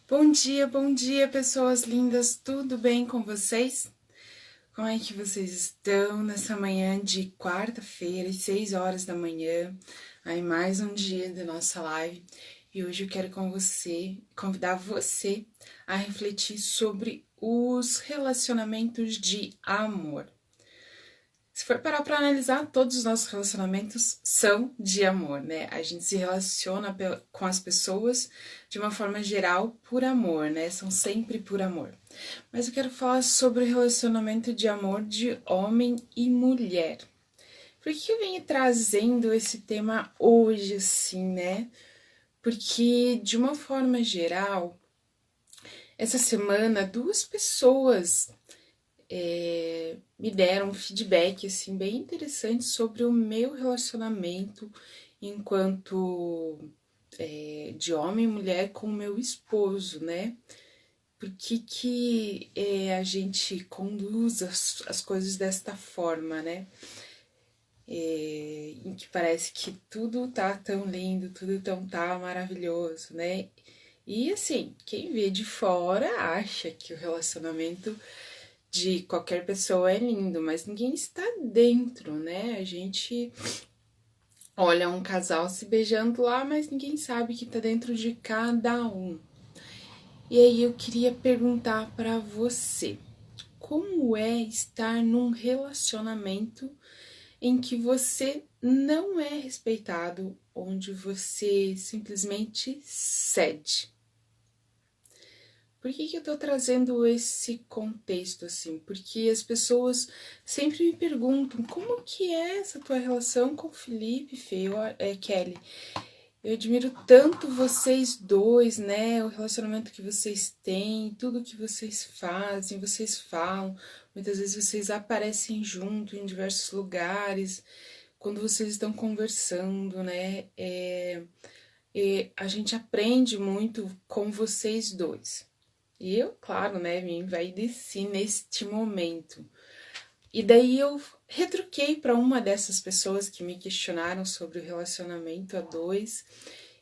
Bom dia, pessoas lindas, tudo bem com vocês? Como é que vocês estão nessa manhã de quarta-feira, às 6 horas da manhã? Aí mais um dia da nossa live e hoje eu quero convidar você a refletir sobre os relacionamentos de amor. Se for parar para analisar, todos os nossos relacionamentos são de amor, né? A gente se relaciona com as pessoas de uma forma geral por amor, né? São sempre por amor. Mas eu quero falar sobre o relacionamento de amor de homem e mulher. Por que eu venho trazendo esse tema hoje, assim, né? Porque, de uma forma geral, essa semana, duas pessoas me deram um feedback assim bem interessante sobre o meu relacionamento enquanto de homem e mulher com o meu esposo, né? Por que a gente conduz as coisas desta forma, né? Em que parece que tudo tá tão lindo, tudo tá maravilhoso, né? E assim, quem vê de fora acha que o relacionamento de qualquer pessoa é lindo, mas ninguém está dentro, né? A gente olha um casal se beijando lá, mas ninguém sabe que tá dentro de cada um. E aí eu queria perguntar para você, como é estar num relacionamento em que você não é respeitado, onde você simplesmente cede? Por que eu tô trazendo esse contexto assim? Porque as pessoas sempre me perguntam como que é essa tua relação com o Felipe, Fê, Kelly. Eu admiro tanto vocês dois, né? O relacionamento que vocês têm, tudo que vocês fazem, vocês falam. Muitas vezes vocês aparecem junto em diversos lugares, quando vocês estão conversando, né? A gente aprende muito com vocês dois. E eu, claro, né, me envaideci neste momento. E daí eu retruquei para uma dessas pessoas que me questionaram sobre o relacionamento a dois.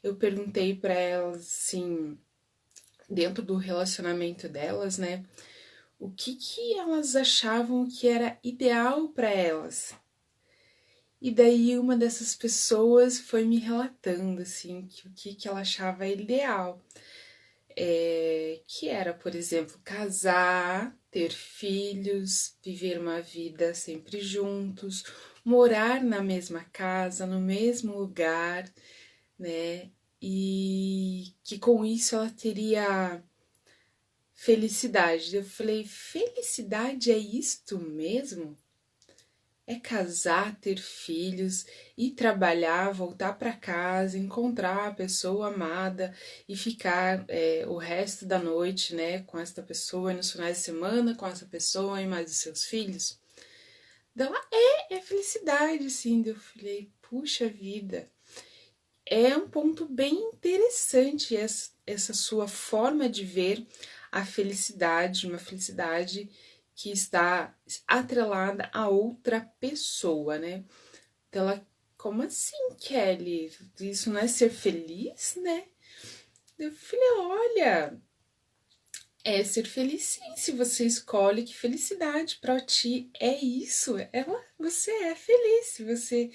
Eu perguntei para elas, assim, dentro do relacionamento delas, né, o que elas achavam que era ideal para elas. E daí uma dessas pessoas foi me relatando, assim, que o que ela achava ideal. Que era, por exemplo, casar, ter filhos, viver uma vida sempre juntos, morar na mesma casa, no mesmo lugar, né? E que com isso ela teria felicidade. Eu falei, felicidade é isto mesmo? É casar, ter filhos, ir trabalhar, voltar para casa, encontrar a pessoa amada e ficar o resto da noite, né, com essa pessoa, e nos finais de semana com essa pessoa e mais os seus filhos. Dela é felicidade, sim. Eu falei, puxa vida, é um ponto bem interessante essa sua forma de ver a felicidade, uma felicidade que está atrelada a outra pessoa, né? Então ela, como assim, Kelly? Isso não é ser feliz, né? Eu falei, olha, é ser feliz sim, se você escolhe que felicidade para ti é isso. Você é feliz, se você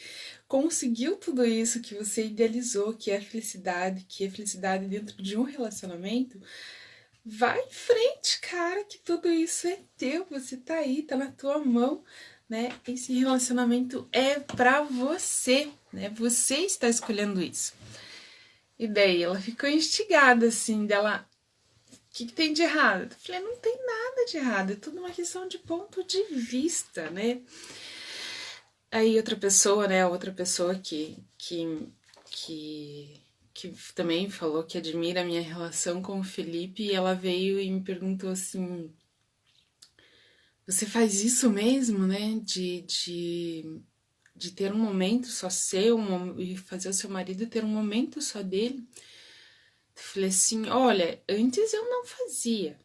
conseguiu tudo isso que você idealizou, que é felicidade dentro de um relacionamento, vai em frente, cara, que tudo isso é teu, você tá aí, tá na tua mão, né? Esse relacionamento é pra você, né? Você está escolhendo isso. E daí ela ficou instigada, assim, dela, o que tem de errado? Eu falei, não tem nada de errado, é tudo uma questão de ponto de vista, né? Aí outra pessoa, né, outra pessoa que também falou que admira a minha relação com o Felipe, e ela veio e me perguntou assim, você faz isso mesmo, né, de ter um momento só seu e fazer o seu marido ter um momento só dele? Eu falei assim, olha, antes eu não fazia,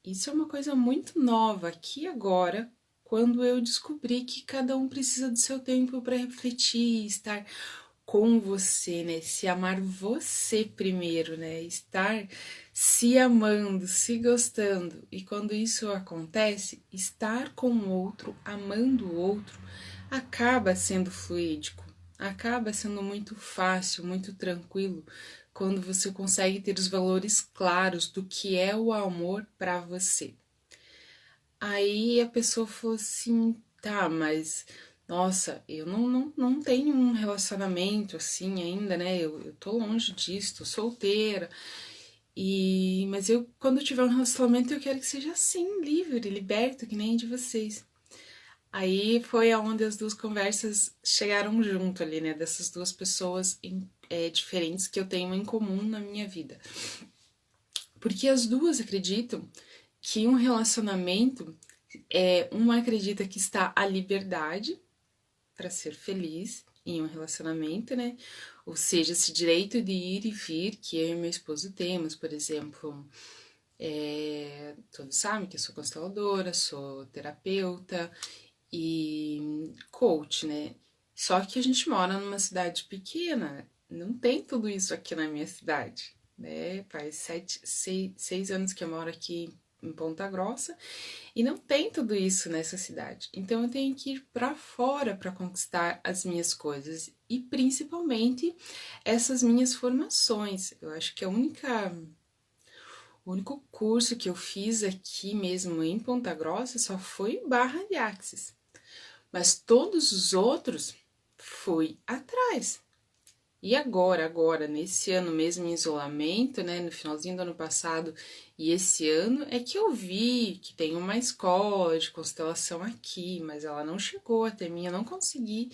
isso é uma coisa muito nova aqui agora, quando eu descobri que cada um precisa do seu tempo para refletir, estar com você, né? Se amar você primeiro, né? Estar se amando, se gostando. E quando isso acontece, estar com o outro, amando o outro, acaba sendo fluídico, acaba sendo muito fácil, muito tranquilo, quando você consegue ter os valores claros do que é o amor para você. Aí a pessoa falou assim, tá, mas nossa, eu não tenho um relacionamento assim ainda, né? Eu tô longe disso, tô solteira. Mas eu, quando eu tiver um relacionamento, eu quero que seja assim, livre, liberto, que nem de vocês. Aí foi aonde as duas conversas chegaram junto ali, né? Dessas duas pessoas diferentes que eu tenho em comum na minha vida. Porque as duas acreditam que um relacionamento uma acredita que está a liberdade para ser feliz em um relacionamento, né? Ou seja, esse direito de ir e vir que eu e meu esposo temos, por exemplo, todos sabem que eu sou consteladora, sou terapeuta e coach, né? Só que a gente mora numa cidade pequena, não tem tudo isso aqui na minha cidade, né? Faz 6 anos que eu moro aqui em Ponta Grossa e não tem tudo isso nessa cidade. Então eu tenho que ir para fora para conquistar as minhas coisas e principalmente essas minhas formações. Eu acho que o único curso que eu fiz aqui mesmo em Ponta Grossa só foi Barra de Axis. Mas todos os outros fui atrás. E agora, nesse ano mesmo em isolamento, né, no finalzinho do ano passado e esse ano, é que eu vi que tem uma escola de constelação aqui, mas ela não chegou até mim, eu não consegui,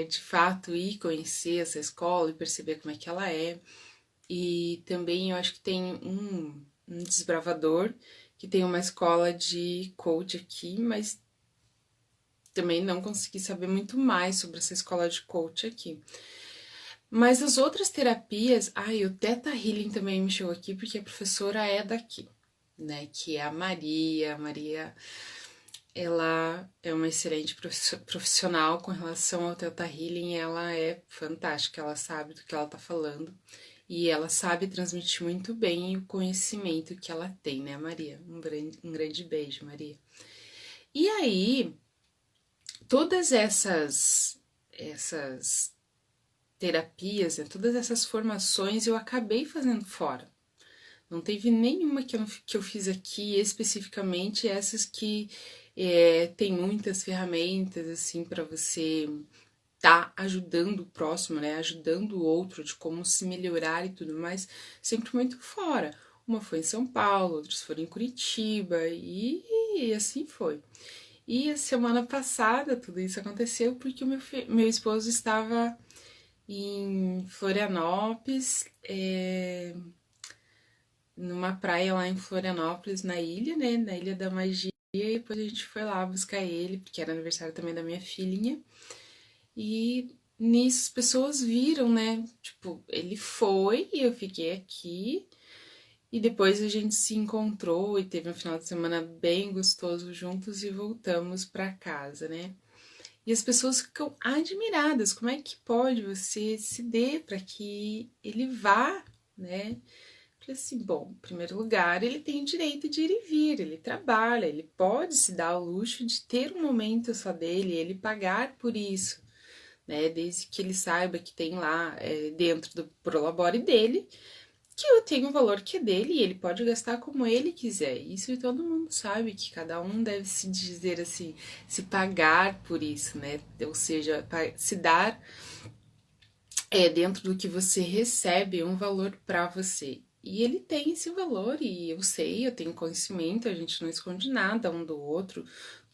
de fato, ir conhecer essa escola e perceber como é que ela é. E também eu acho que tem um desbravador que tem uma escola de coach aqui, mas também não consegui saber muito mais sobre essa escola de coach aqui. Mas as outras terapias, o Theta Healing também me chegou aqui porque a professora é daqui, né? Que é a Maria. A Maria, ela é uma excelente profissional com relação ao Theta Healing, ela é fantástica, ela sabe do que ela tá falando e ela sabe transmitir muito bem o conhecimento que ela tem, né, Maria? Um grande beijo, Maria. E aí, todas essas terapias, né, todas essas formações eu acabei fazendo fora. Não teve nenhuma que eu fiz aqui especificamente, essas que tem muitas ferramentas assim para você tá ajudando o próximo, né? Ajudando o outro de como se melhorar e tudo mais, sempre muito fora. Uma foi em São Paulo, outras foram em Curitiba e assim foi. E a semana passada tudo isso aconteceu porque o meu esposo estava em Florianópolis, numa praia lá em Florianópolis, na ilha, né? Na Ilha da Magia. E depois a gente foi lá buscar ele, porque era aniversário também da minha filhinha. E nisso as pessoas viram, né? Tipo, ele foi e eu fiquei aqui. E depois a gente se encontrou e teve um final de semana bem gostoso juntos e voltamos para casa, né? E as pessoas ficam admiradas, como é que pode você se dê para que ele vá, né? Falei assim, bom, em primeiro lugar, ele tem o direito de ir e vir, ele trabalha, ele pode se dar o luxo de ter um momento só dele, ele pagar por isso, né? Desde que ele saiba que tem lá dentro do Prolabore dele, que eu tenho o valor que é dele e ele pode gastar como ele quiser. Isso todo mundo sabe que cada um deve se dizer assim, se pagar por isso, né? Ou seja, se dar dentro do que você recebe um valor para você. E ele tem esse valor e eu sei, eu tenho conhecimento, a gente não esconde nada um do outro,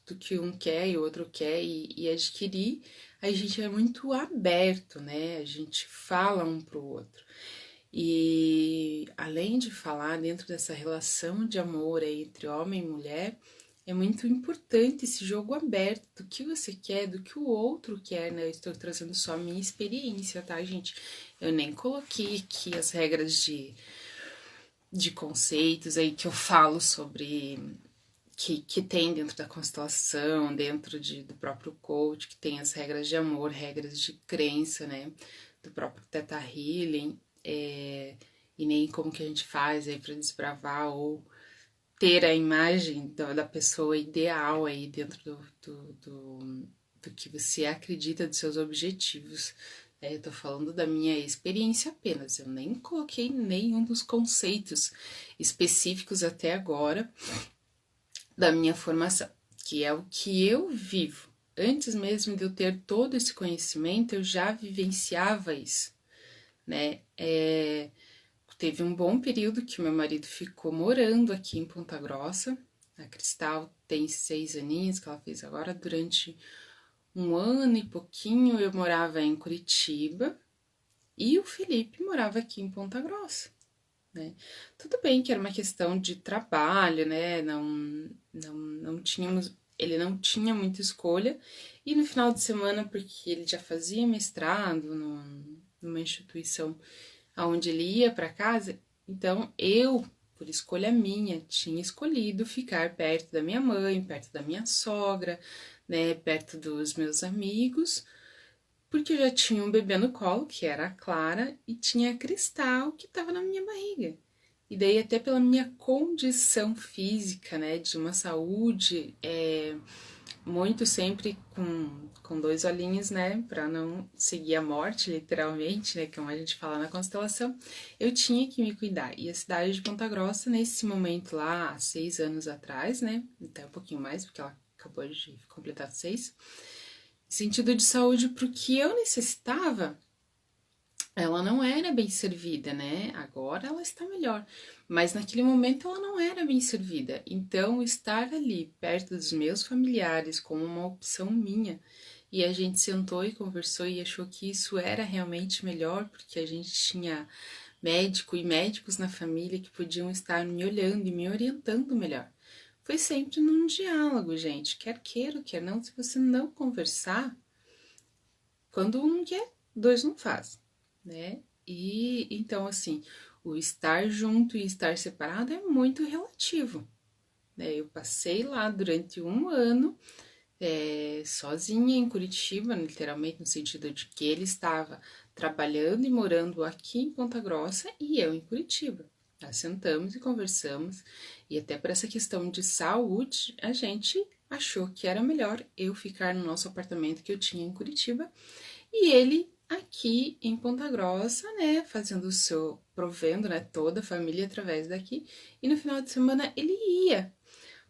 do que um quer e o outro quer e adquirir. A gente é muito aberto, né? A gente fala um pro outro. E além de falar dentro dessa relação de amor entre homem e mulher, é muito importante esse jogo aberto do que você quer, do que o outro quer, né? Eu estou trazendo só a minha experiência, tá, gente? Eu nem coloquei aqui as regras de conceitos aí que eu falo sobre que tem dentro da constelação, dentro do próprio coach, que tem as regras de amor, regras de crença, né? Do próprio Theta Healing, e nem como que a gente faz aí para desbravar ou ter a imagem da pessoa ideal aí dentro do que você acredita dos seus objetivos. Eu tô falando da minha experiência apenas, eu nem coloquei nenhum dos conceitos específicos até agora da minha formação, que é o que eu vivo. Antes mesmo de eu ter todo esse conhecimento, eu já vivenciava isso, né? Teve um bom período que meu marido ficou morando aqui em Ponta Grossa. A Cristal tem 6 aninhos, que ela fez agora. Durante 1 ano e pouquinho eu morava em Curitiba e o Felipe morava aqui em Ponta Grossa, né? Tudo bem que era uma questão de trabalho, né? Não tínhamos, ele não tinha muita escolha. E no final de semana, porque ele já fazia mestrado numa instituição aonde ele ia para casa, então eu, por escolha minha, tinha escolhido ficar perto da minha mãe, perto da minha sogra, né, perto dos meus amigos, porque eu já tinha um bebê no colo, que era a Clara, e tinha a Cristal, que estava na minha barriga. E daí até pela minha condição física, né, de uma saúde muito sempre com 2 olhinhos, né, para não seguir a morte, literalmente, né, como a gente fala na constelação, eu tinha que me cuidar. E a cidade de Ponta Grossa, nesse momento lá, há 6 anos atrás, né, até um pouquinho mais, porque ela acabou de completar 6, sentido de saúde pro que eu necessitava, ela não era bem servida, né? Agora ela está melhor, mas naquele momento ela não era bem servida. Então, estar ali perto dos meus familiares como uma opção minha, e a gente sentou e conversou e achou que isso era realmente melhor, porque a gente tinha médico e médicos na família que podiam estar me olhando e me orientando melhor. Foi sempre num diálogo, gente. Quer queira, quer não, se você não conversar, quando um quer, 2 não faz, né? E então, assim, o estar junto e estar separado é muito relativo, né? Eu passei lá durante 1 ano sozinha em Curitiba, literalmente no sentido de que ele estava trabalhando e morando aqui em Ponta Grossa e eu em Curitiba. Nós sentamos e conversamos, e até por essa questão de saúde, a gente achou que era melhor eu ficar no nosso apartamento que eu tinha em Curitiba e ele aqui em Ponta Grossa, né, fazendo o seu, provendo, né, toda a família através daqui. E no final de semana ele ia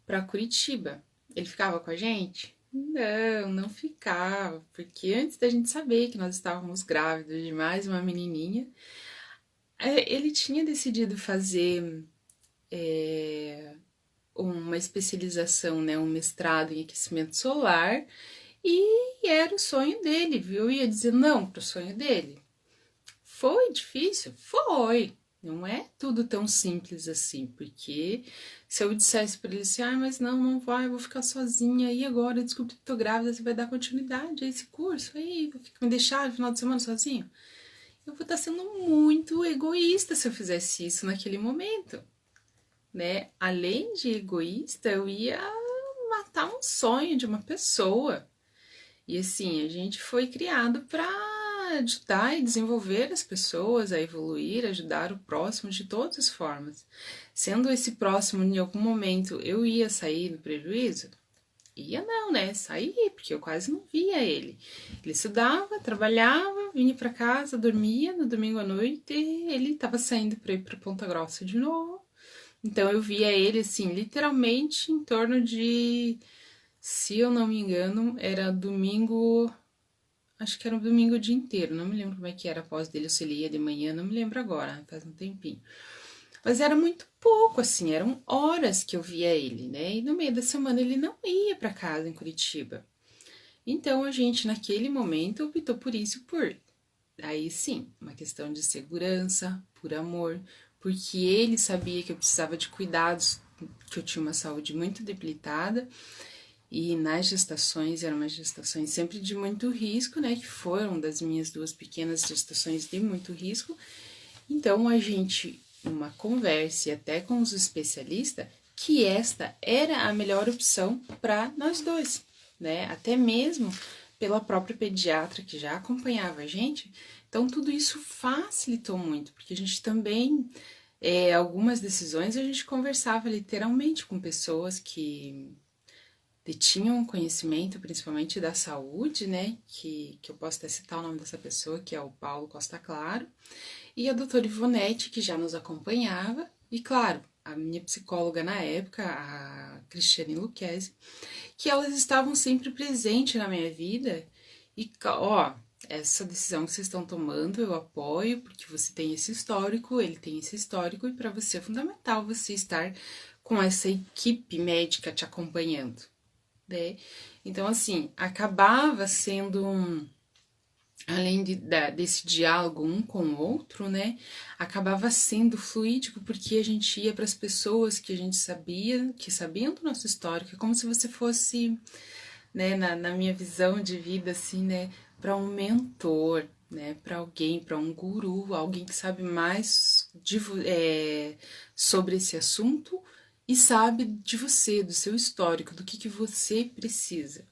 para Curitiba. Ele ficava com a gente? Não, não ficava, porque antes da gente saber que nós estávamos grávidos de mais uma menininha, ele tinha decidido fazer uma especialização, né, um mestrado em aquecimento solar, e era o sonho dele, viu? Eu ia dizer não pro sonho dele. Foi difícil? Foi. Não é tudo tão simples assim, porque se eu dissesse para ele assim, mas não vai, eu vou ficar sozinha, e agora eu descobri que tô grávida, você vai dar continuidade a esse curso, aí vou me deixar no final de semana sozinho? Eu vou estar sendo muito egoísta se eu fizesse isso naquele momento, né? Além de egoísta, eu ia matar um sonho de uma pessoa. E assim, a gente foi criado para ajudar e desenvolver as pessoas a evoluir, ajudar o próximo de todas as formas. Sendo esse próximo, em algum momento, eu ia sair no prejuízo? Ia não, né? Saí, porque eu quase não via ele. Ele estudava, trabalhava, vinha para casa, dormia no domingo à noite e ele estava saindo para ir para Ponta Grossa de novo. Então eu via ele assim, literalmente em torno de, se eu não me engano, era domingo, acho que era um domingo o dia inteiro, não me lembro como é que era após dele, se ele ia de manhã, não me lembro agora, faz um tempinho. Mas era muito pouco, assim, eram horas que eu via ele, né? E no meio da semana ele não ia para casa em Curitiba. Então a gente, naquele momento, optou por isso, por aí sim, uma questão de segurança, por amor, porque ele sabia que eu precisava de cuidados, que eu tinha uma saúde muito debilitada. E nas gestações, eram umas gestações sempre de muito risco, né? Que foram das minhas 2 pequenas gestações de muito risco. Então, a gente, numa conversa e até com os especialistas, que esta era a melhor opção para nós dois, né? Até mesmo pela própria pediatra que já acompanhava a gente. Então, tudo isso facilitou muito, porque a gente também, algumas decisões, a gente conversava literalmente com pessoas que detinham conhecimento, principalmente da saúde, né? Que eu posso até citar o nome dessa pessoa, que é o Paulo Costa Claro, e a doutora Ivonete, que já nos acompanhava, e claro, a minha psicóloga na época, a Cristiane Lucchesi, que elas estavam sempre presentes na minha vida. E, ó, essa decisão que vocês estão tomando eu apoio, porque você tem esse histórico, ele tem esse histórico, e para você é fundamental você estar com essa equipe médica te acompanhando, né? Então, assim, acabava sendo além desse diálogo um com o outro, né, acabava sendo fluídico porque a gente ia para as pessoas que a gente sabia, que sabiam do nosso histórico, é como se você fosse, né, na minha visão de vida, assim, né, para um mentor, né, para alguém, para um guru, alguém que sabe mais sobre esse assunto e sabe de você, do seu histórico, do que você precisa.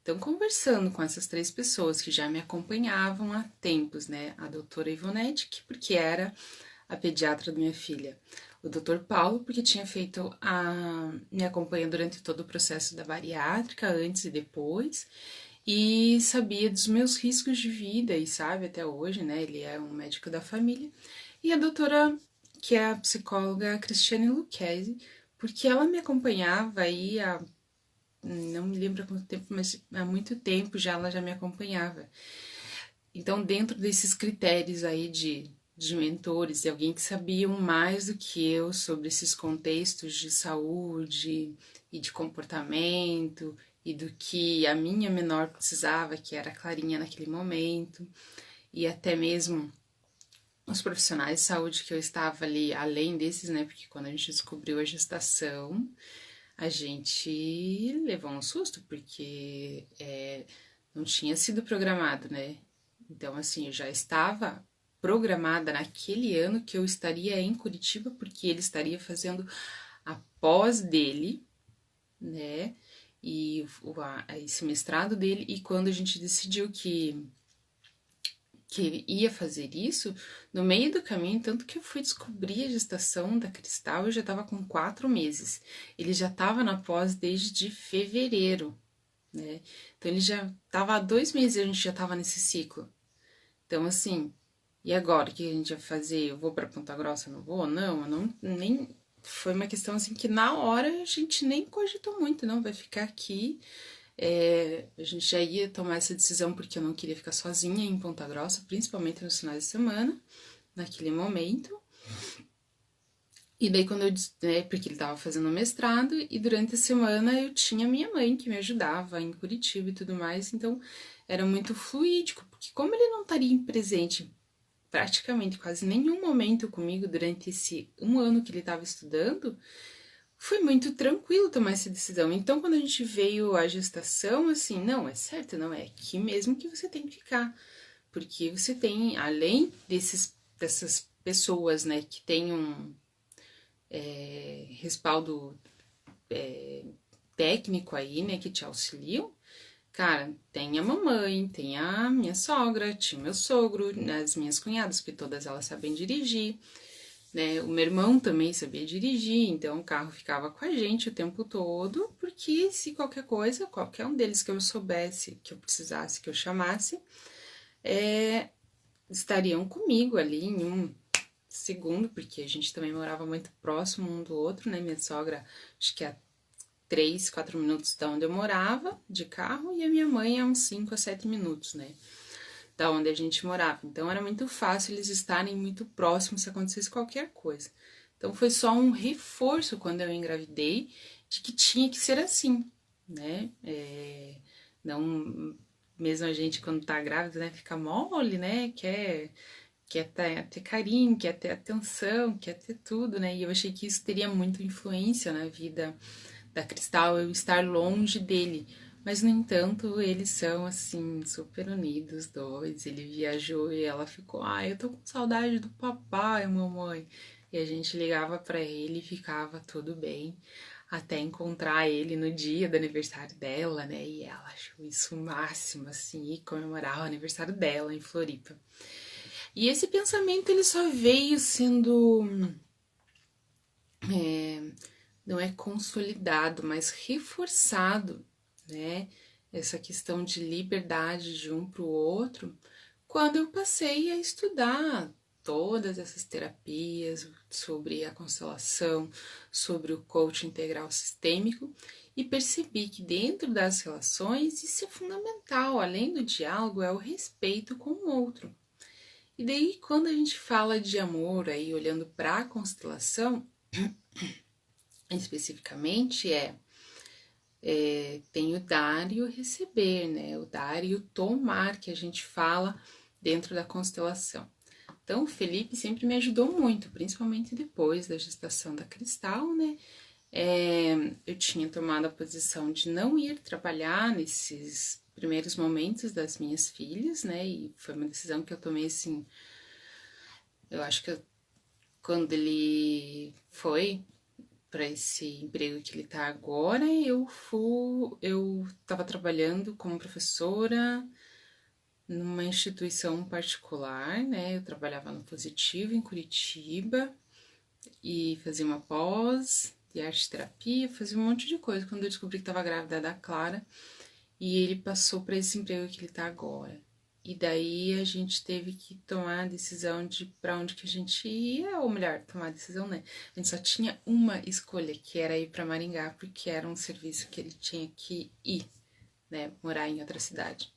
Então, conversando com essas três pessoas que já me acompanhavam há tempos, né? A doutora Ivonete, que porque era a pediatra da minha filha. O doutor Paulo, porque tinha feito me acompanha durante todo o processo da bariátrica, antes e depois, e sabia dos meus riscos de vida, e sabe até hoje, né? Ele é um médico da família. E a doutora, que é a psicóloga Cristiane Lucchesi, porque ela me acompanhava aí há não me lembro há quanto tempo, mas há muito tempo já ela já me acompanhava. Então, dentro desses critérios aí de mentores e alguém que sabiam mais do que eu sobre esses contextos de saúde e de comportamento e do que a minha menor precisava, que era a Clarinha naquele momento, e até mesmo os profissionais de saúde que eu estava ali, além desses, né, porque quando a gente descobriu a gestação, a gente levou um susto, porque não tinha sido programado, né? Então, assim, eu já estava programada naquele ano que eu estaria em Curitiba, porque ele estaria fazendo a pós dele, né? E esse mestrado dele, e quando a gente decidiu que ia fazer isso, no meio do caminho, tanto que eu fui descobrir a gestação da Cristal, eu já estava com 4 meses. Ele já estava na pós desde fevereiro, né? Então ele já estava há 2 meses e a gente já estava nesse ciclo. Então, assim, e agora? O que a gente vai fazer? Eu vou para Ponta Grossa? Não vou? Não, eu não, nem. Foi uma questão assim que na hora a gente nem cogitou muito, não, vai ficar aqui. A gente já ia tomar essa decisão porque eu não queria ficar sozinha em Ponta Grossa, principalmente nos finais de semana, naquele momento. E daí quando eu disse, né, porque ele estava fazendo mestrado, e durante a semana eu tinha minha mãe que me ajudava em Curitiba e tudo mais, então era muito fluídico, porque como ele não estaria presente praticamente quase nenhum momento comigo durante esse 1 ano que ele estava estudando, foi muito tranquilo tomar essa decisão. Então, quando a gente veio à gestação, assim, não, é certo, não, é aqui mesmo que você tem que ficar. Porque você tem, além dessas pessoas, né, que têm um respaldo técnico aí, né, que te auxiliam, cara, tem a mamãe, tem a minha sogra, tinha meu sogro, as minhas cunhadas, porque todas elas sabem dirigir, né? O meu irmão também sabia dirigir, então o carro ficava com a gente o tempo todo, porque se qualquer coisa, qualquer um deles que eu soubesse, que eu precisasse, que eu chamasse, estariam comigo ali em um segundo, porque a gente também morava muito próximo um do outro, né? Minha sogra, acho que é 3, 4 minutos da onde eu morava, de carro, e a minha mãe é uns 5 a 7 minutos, né? Da onde a gente morava. Então era muito fácil eles estarem muito próximos se acontecesse qualquer coisa. Então foi só um reforço quando eu engravidei de que tinha que ser assim, né? Não, mesmo a gente quando tá grávida, né, fica mole, né? Quer ter carinho, quer ter atenção, quer ter tudo, né? E eu achei que isso teria muita influência na vida da Cristal, eu estar longe dele. Mas, no entanto, eles são, assim, super unidos, os dois. Ele viajou e ela ficou, ai, eu tô com saudade do papai, mamãe. E a gente ligava pra ele e ficava tudo bem, até encontrar ele no dia do aniversário dela, né? E ela achou isso o máximo, assim, e comemorar o aniversário dela em Floripa. E esse pensamento, ele só veio sendo, não é consolidado, mas reforçado, né? Essa questão de liberdade de um para o outro, quando eu passei a estudar todas essas terapias sobre a constelação, sobre o coaching integral sistêmico e percebi que dentro das relações isso é fundamental, além do diálogo, é o respeito com o outro. E daí, quando a gente fala de amor, aí olhando para a constelação, especificamente, tem o dar e o receber, né? O dar e o tomar que a gente fala dentro da constelação. Então, o Felipe sempre me ajudou muito, principalmente depois da gestação da Cristal, né? Eu tinha tomado a posição de não ir trabalhar nesses primeiros momentos das minhas filhas, né? E foi uma decisão que eu tomei assim. Eu acho que quando ele foi para esse emprego que ele tá agora, eu estava trabalhando como professora numa instituição particular, né? Eu trabalhava no Positivo em Curitiba e fazia uma pós de arte terapia, fazia um monte de coisa quando eu descobri que estava grávida da Clara e ele passou para esse emprego que ele tá agora. E daí a gente teve que tomar a decisão de para onde que a gente ia, ou melhor, tomar a decisão, né? A gente só tinha uma escolha, que era ir para Maringá, porque era um serviço que ele tinha que ir, né? Morar em outra cidade.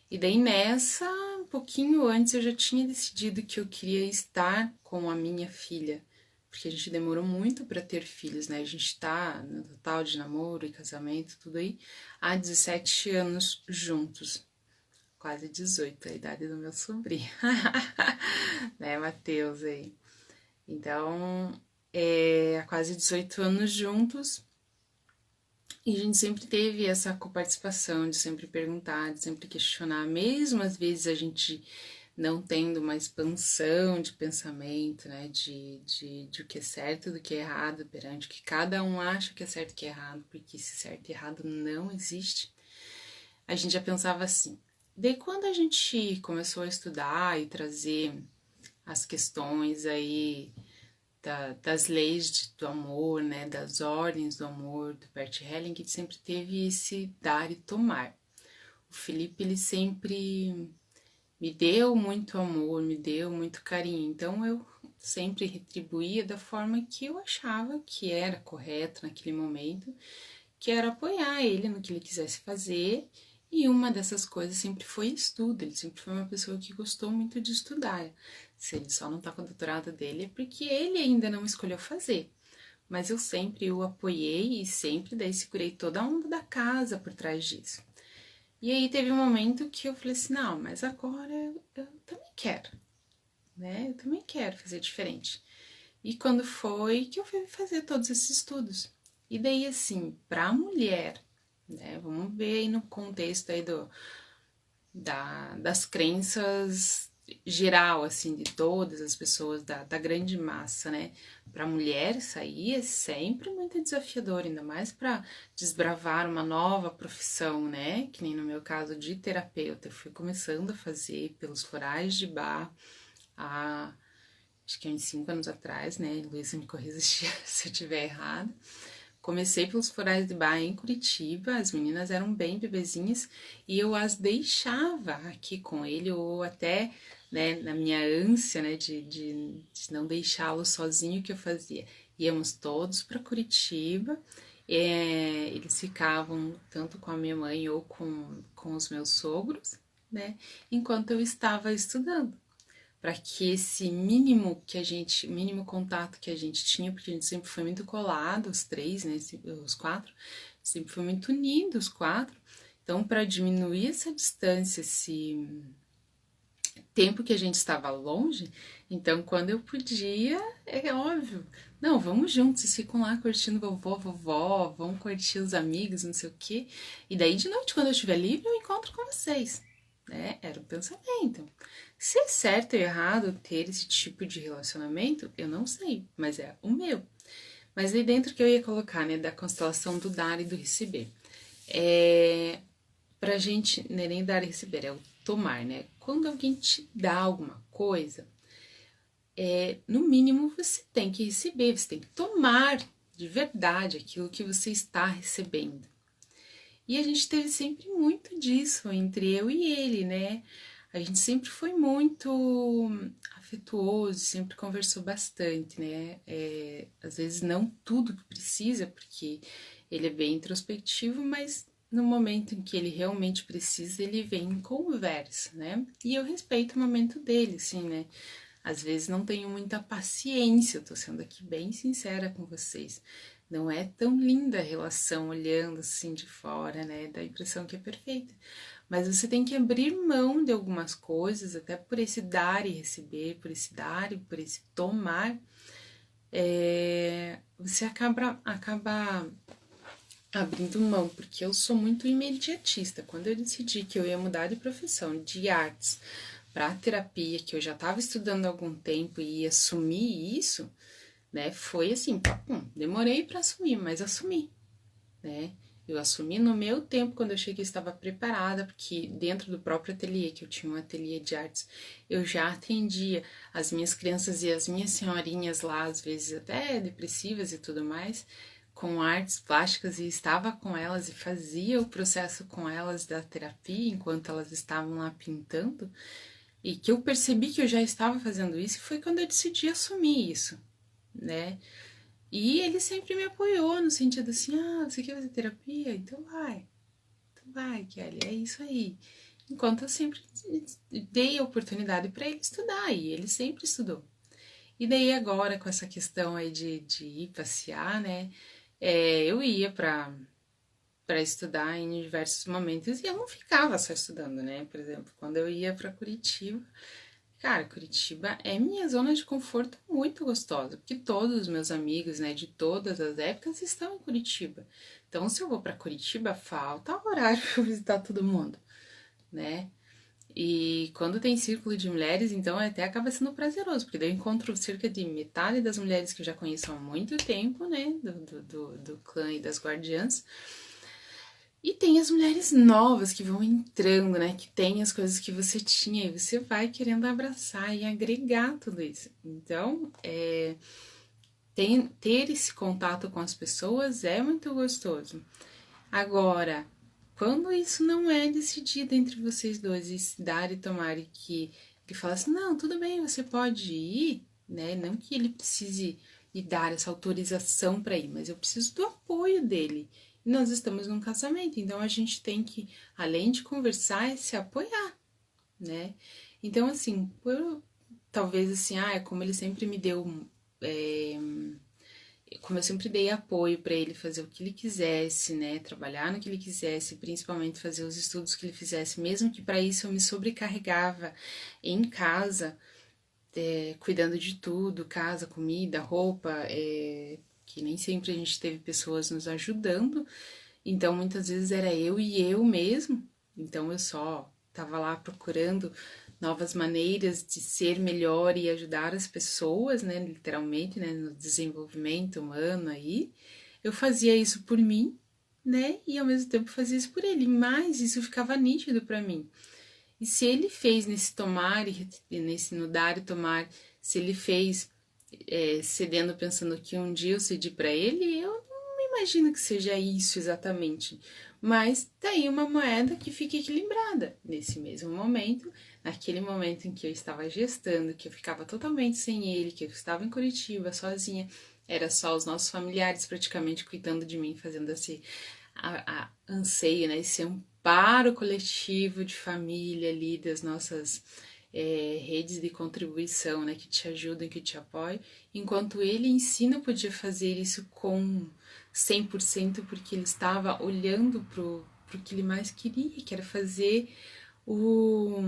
E daí nessa, um pouquinho antes, eu já tinha decidido que eu queria estar com a minha filha, porque a gente demorou muito para ter filhos, né? A gente tá no total de namoro e casamento, tudo aí, há 17 anos juntos. Quase 18, a idade do meu sobrinho, né, Matheus aí. Então, há quase 18 anos juntos, e a gente sempre teve essa coparticipação de sempre perguntar, de sempre questionar, mesmo às vezes a gente não tendo uma expansão de pensamento, né, de o que é certo e do que é errado perante o que cada um acha que é certo e que é errado, porque esse certo e errado não existe. A gente já pensava assim. Daí quando a gente começou a estudar e trazer as questões aí das leis do amor, né, das ordens do amor, do Bert Helling, que sempre teve esse dar e tomar. O Felipe, ele sempre me deu muito amor, me deu muito carinho, então eu sempre retribuía da forma que eu achava que era correto naquele momento, que era apoiar ele no que ele quisesse fazer. E uma dessas coisas sempre foi estudo, ele sempre foi uma pessoa que gostou muito de estudar. Se ele só não tá com o doutorado dele é porque ele ainda não escolheu fazer. Mas eu sempre o apoiei e sempre daí segurei toda a onda da casa por trás disso. E aí teve um momento que eu falei assim, não, mas agora eu também quero, né? Eu também quero fazer diferente. E quando foi que eu fui fazer todos esses estudos? E daí, assim, pra mulher, né? Vamos ver aí no contexto aí das crenças geral, assim, de todas as pessoas, da grande massa, né? Pra mulher, isso aí é sempre muito desafiador, ainda mais pra desbravar uma nova profissão, né? Que nem no meu caso de terapeuta, eu fui começando a fazer pelos florais de Bach há acho que uns 5 anos atrás, né? Luísa me corrija se eu estiver errado. Comecei pelos florais de Bach em Curitiba, as meninas eram bem bebezinhas e eu as deixava aqui com ele, ou até, né, na minha ânsia, né, de não deixá-lo sozinho, que eu fazia? Íamos todos para Curitiba, eles ficavam tanto com a minha mãe ou com os meus sogros, né, enquanto eu estava estudando para que esse mínimo contato que a gente tinha, porque a gente sempre foi muito colado, os três, né, os quatro, sempre foi muito unidos, os quatro. Então, para diminuir essa distância, tempo que a gente estava longe, então quando eu podia, é óbvio. Não, vamos juntos, vocês ficam lá curtindo vovó, vovó, vão curtir os amigos, não sei o quê. E daí de noite, quando eu estiver livre, eu encontro com vocês. Né? Era o pensamento. Se é certo ou errado ter esse tipo de relacionamento, eu não sei, mas é o meu. Mas aí dentro que eu ia colocar, né, da constelação do dar e do receber. Pra gente, não é nem dar e receber, é o tomar, né? Quando alguém te dá alguma coisa, no mínimo você tem que receber, você tem que tomar de verdade aquilo que você está recebendo. E a gente teve sempre muito disso entre eu e ele, né? A gente sempre foi muito afetuoso, sempre conversou bastante, né? Às vezes não tudo que precisa, porque ele é bem introspectivo, mas no momento em que ele realmente precisa, ele vem e conversa, né? E eu respeito o momento dele, assim, né? Às vezes não tenho muita paciência, eu tô sendo aqui bem sincera com vocês. Não é tão linda a relação olhando assim de fora, né? Dá a impressão que é perfeita. Mas você tem que abrir mão de algumas coisas, até por esse dar e receber, por esse dar e por esse tomar. Você acaba abrindo mão, porque eu sou muito imediatista. Quando eu decidi que eu ia mudar de profissão, de artes para terapia, que eu já estava estudando há algum tempo e ia assumir isso, né? Foi assim, papum, demorei para assumir, mas assumi, né? Eu assumi no meu tempo, quando eu cheguei, estava preparada, porque dentro do próprio ateliê, que eu tinha um ateliê de artes, eu já atendia as minhas crianças e as minhas senhorinhas lá, às vezes até depressivas e tudo mais, com artes plásticas e estava com elas e fazia o processo com elas da terapia enquanto elas estavam lá pintando. E que eu percebi que eu já estava fazendo isso foi quando eu decidi assumir isso, né? E ele sempre me apoiou no sentido assim, você quer fazer terapia? Então vai, Kelly, é isso aí. Enquanto eu sempre dei a oportunidade para ele estudar, e ele sempre estudou. E daí agora, com essa questão aí de ir passear, né, eu ia para estudar em diversos momentos e eu não ficava só estudando, né? Por exemplo, quando eu ia para Curitiba, cara, Curitiba é minha zona de conforto muito gostosa, porque todos os meus amigos, né, de todas as épocas estão em Curitiba. Então, se eu vou para Curitiba, falta horário para visitar todo mundo, né? E quando tem círculo de mulheres, então até acaba sendo prazeroso, porque daí eu encontro cerca de metade das mulheres que eu já conheço há muito tempo, né, do clã e das guardiãs. E tem as mulheres novas que vão entrando, né? Que tem as coisas que você tinha e você vai querendo abraçar e agregar tudo isso. Então, ter esse contato com as pessoas é muito gostoso. Agora, quando isso não é decidido entre vocês dois, e se dar e tomar, e que ele fala assim, não, tudo bem, você pode ir, né? Não que ele precise me dar essa autorização para ir, mas eu preciso do apoio dele. E nós estamos num casamento, então a gente tem que, além de conversar, se apoiar, né? Então, assim, talvez assim, como ele sempre me deu. É, como eu sempre dei apoio para ele fazer o que ele quisesse, né, trabalhar no que ele quisesse, principalmente fazer os estudos que ele fizesse, mesmo que para isso eu me sobrecarregava em casa, cuidando de tudo, casa, comida, roupa, que nem sempre a gente teve pessoas nos ajudando, então muitas vezes era eu e eu mesmo, então eu só estava lá procurando novas maneiras de ser melhor e ajudar as pessoas, né, literalmente, né, no desenvolvimento humano aí. Eu fazia isso por mim, né, e ao mesmo tempo fazia isso por ele, mas isso ficava nítido para mim. E se ele fez nesse tomar e nesse no dar e tomar, se ele fez cedendo pensando que um dia eu cedi para ele, eu não imagino que seja isso exatamente. Mas tá aí uma moeda que fica equilibrada nesse mesmo momento, naquele momento em que eu estava gestando, que eu ficava totalmente sem ele, que eu estava em Curitiba sozinha, era só os nossos familiares praticamente cuidando de mim, fazendo esse anseio, né, esse amparo coletivo de família ali, das nossas redes de contribuição, né, que te ajudam, que te apoiam, enquanto ele em si não podia fazer isso com 100% porque ele estava olhando pro que ele mais queria, que era fazer o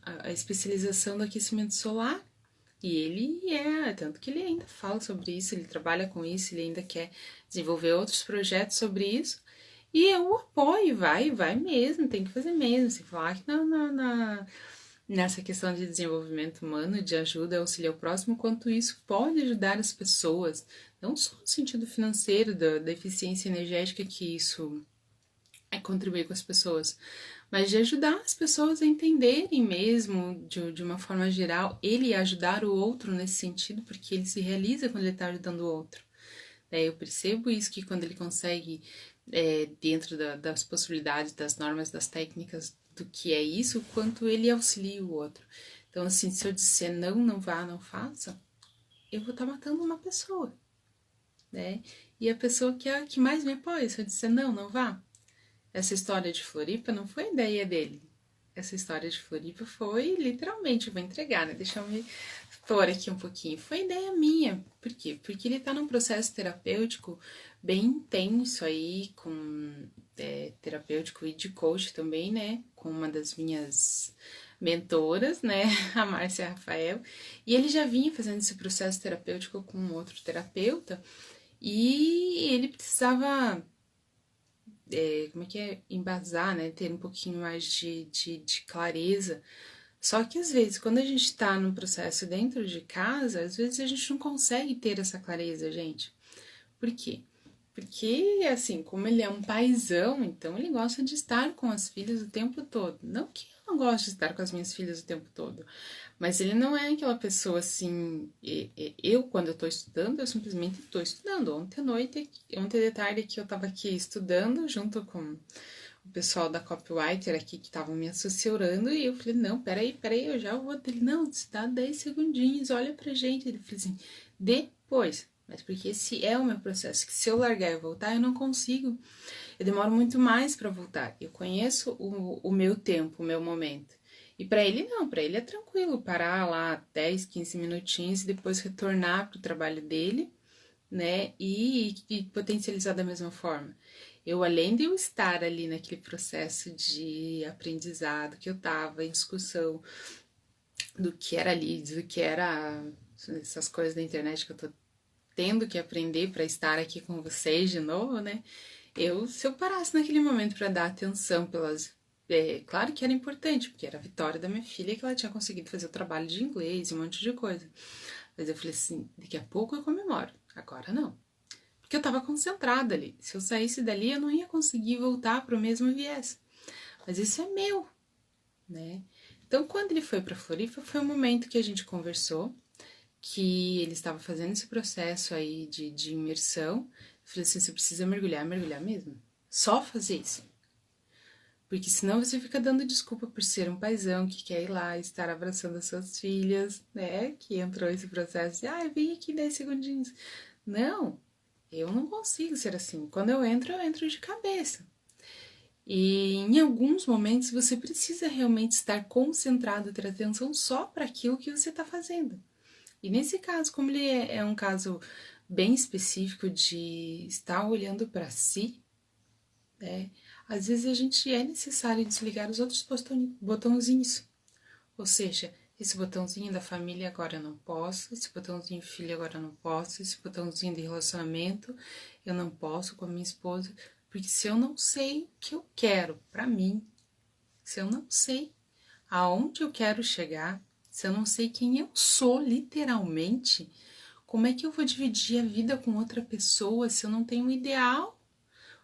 a especialização do aquecimento solar. E tanto que ele ainda fala sobre isso, ele trabalha com isso, ele ainda quer desenvolver outros projetos sobre isso. E eu apoio, vai mesmo, tem que fazer mesmo. Se falar que nessa questão de desenvolvimento humano, de ajuda, auxiliar o próximo, quanto isso pode ajudar as pessoas, não só no sentido financeiro, da eficiência energética que isso é contribuir com as pessoas, mas de ajudar as pessoas a entenderem mesmo, de uma forma geral, ele ajudar o outro nesse sentido, porque ele se realiza quando ele está ajudando o outro. Eu percebo isso, que quando ele consegue, dentro das possibilidades, das normas, das técnicas, do que é isso, o quanto ele auxilia o outro. Então, assim, se eu disser não, não vá, não faça, eu vou estar matando uma pessoa, né? E a pessoa que é a que mais me apoia, se eu disser não, não vá. Essa história de Floripa não foi ideia dele. Essa história de Floripa foi, literalmente, eu vou entregar, né? Deixa eu me pôr aqui um pouquinho. Foi ideia minha. Por quê? Porque ele tá num processo terapêutico bem intenso aí, com terapêutico e de coach também, né? Com uma das minhas mentoras, né? A Márcia Rafael. E ele já vinha fazendo esse processo terapêutico com um outro terapeuta. E ele precisava como é que é? Embasar, né? Ter um pouquinho mais de clareza. Só que às vezes, quando a gente tá num processo dentro de casa, às vezes a gente não consegue ter essa clareza, gente. Por quê? Porque, assim, como ele é um paizão, então ele gosta de estar com as filhas o tempo todo. Não que eu não goste de estar com as minhas filhas o tempo todo, mas ele não é aquela pessoa assim. Eu, quando eu tô estudando, eu simplesmente tô estudando. Ontem de tarde que eu tava aqui estudando junto com o pessoal da Copywriter aqui que estavam me assessorando e eu falei, não, peraí, eu já vou. Ele, não, se dá 10 segundinhos, olha pra gente. Ele falou assim, depois. Mas porque esse é o meu processo, que se eu largar e voltar, eu não consigo. Eu demoro muito mais para voltar. Eu conheço o meu tempo, o meu momento. E para ele não, para ele é tranquilo parar lá 10, 15 minutinhos e depois retornar para o trabalho dele, né? E potencializar da mesma forma. Eu, além de eu estar ali naquele processo de aprendizado que eu tava, em discussão do que era leads, do que era essas coisas da internet que eu tô tendo que aprender para estar aqui com vocês de novo, né? Se eu parasse naquele momento para dar atenção pelas. Claro que era importante, porque era a vitória da minha filha que ela tinha conseguido fazer o trabalho de inglês e um monte de coisa. Mas eu falei assim: daqui a pouco eu comemoro, agora não. Porque eu estava concentrada ali. Se eu saísse dali, eu não ia conseguir voltar para o mesmo viés. Mas isso é meu, né? Então, quando ele foi para Floripa, foi um momento que a gente conversou, que ele estava fazendo esse processo aí de imersão. Eu falei assim, você precisa mergulhar, mergulhar mesmo. Só fazer isso. Porque senão você fica dando desculpa por ser um paizão que quer ir lá estar abraçando as suas filhas, né? Que entrou esse processo de, vem aqui 10 segundinhos. Não, eu não consigo ser assim. Quando eu entro de cabeça. E em alguns momentos você precisa realmente estar concentrado, ter atenção só para aquilo que você está fazendo. E nesse caso, como ele é um caso bem específico de estar olhando para si, né? Às vezes a gente é necessário desligar os outros botãozinhos. Ou seja, esse botãozinho da família agora eu não posso, esse botãozinho filho agora eu não posso, esse botãozinho de relacionamento eu não posso com a minha esposa, porque se eu não sei o que eu quero para mim, se eu não sei aonde eu quero chegar, se eu não sei quem eu sou literalmente, como é que eu vou dividir a vida com outra pessoa se eu não tenho um ideal?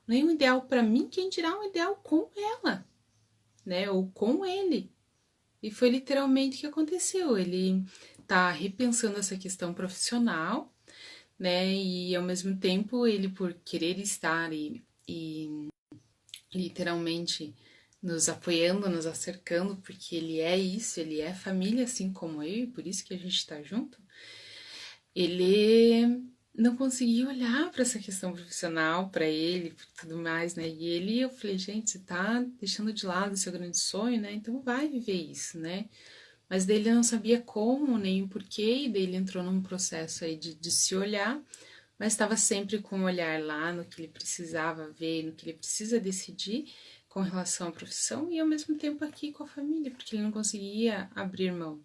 Nem um ideal para mim, quem dirá um ideal com ela, né? Ou com ele. E foi literalmente o que aconteceu. Ele tá repensando essa questão profissional, né? E ao mesmo tempo, ele por querer estar e literalmente nos apoiando, nos acercando, porque ele é isso, ele é família assim como eu, e por isso que a gente tá junto. Ele não conseguia olhar para essa questão profissional, para ele, e tudo mais, né? E eu falei, gente, você tá deixando de lado o seu grande sonho, né? Então vai viver isso, né? Mas dele não sabia como, nem o porquê, e dele entrou num processo aí de se olhar, mas estava sempre com o olhar lá no que ele precisava ver, no que ele precisa decidir, com relação à profissão e ao mesmo tempo aqui com a família, porque ele não conseguia abrir mão.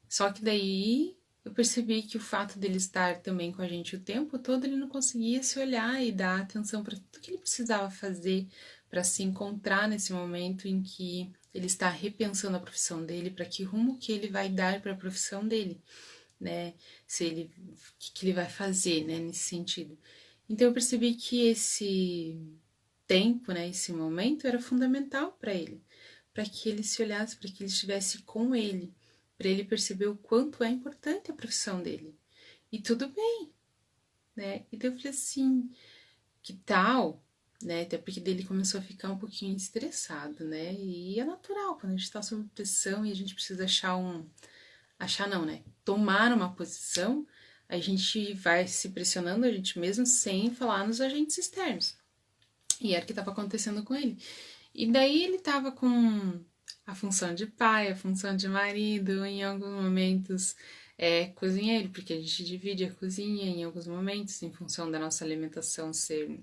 Só que daí eu percebi que o fato dele estar também com a gente o tempo todo, ele não conseguia se olhar e dar atenção para tudo que ele precisava fazer para se encontrar nesse momento em que ele está repensando a profissão dele, para que rumo que ele vai dar para a profissão dele, né? Se ele, o que ele vai fazer, né? Nesse sentido. Então eu percebi que esse tempo, né? Esse momento era fundamental para que ele se olhasse, para que ele estivesse com ele, para ele perceber o quanto é importante a profissão dele. E tudo bem, né? E daí eu falei assim, que tal, né? Até porque dele começou a ficar um pouquinho estressado, né? E é natural, quando a gente tá sob pressão e a gente precisa achar não, né? Tomar uma posição, a gente vai se pressionando a gente mesmo sem falar nos agentes externos. E era o que estava acontecendo com ele. E daí ele estava com a função de pai, a função de marido, em alguns momentos cozinheiro, porque a gente divide a cozinha em alguns momentos, em função da nossa alimentação ser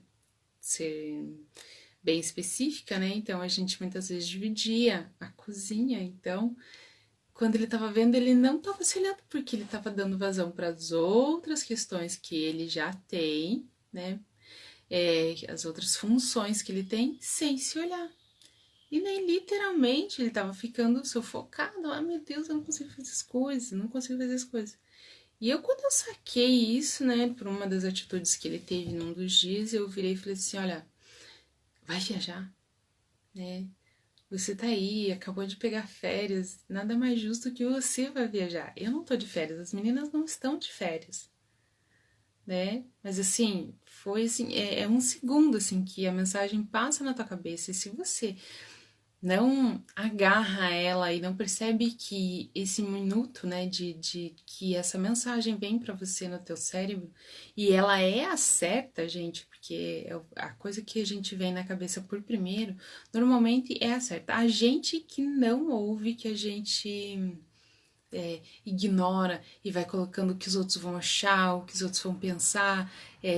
bem específica, né? Então a gente muitas vezes dividia a cozinha. Então, quando ele estava vendo, ele não estava se olhando, porque ele estava dando vazão para as outras questões que ele já tem, né? As outras funções que ele tem, sem se olhar. E nem literalmente ele tava ficando sufocado. Ah, meu Deus, eu não consigo fazer as coisas, não consigo fazer as coisas. E eu, quando eu saquei isso, né, por uma das atitudes que ele teve num dos dias, eu virei e falei assim: olha, vai viajar, né? Você tá aí, acabou de pegar férias, nada mais justo que você vai viajar. Eu não tô de férias, as meninas não estão de férias, né? Mas assim, foi assim, é um segundo assim que a mensagem passa na tua cabeça. E se você não agarra ela e não percebe que esse minuto, né, de que essa mensagem vem para você no teu cérebro e ela é a certa, gente, porque a coisa que a gente vem na cabeça por primeiro, normalmente é a certa. A gente que não ouve, que a gente ignora e vai colocando o que os outros vão achar, o que os outros vão pensar,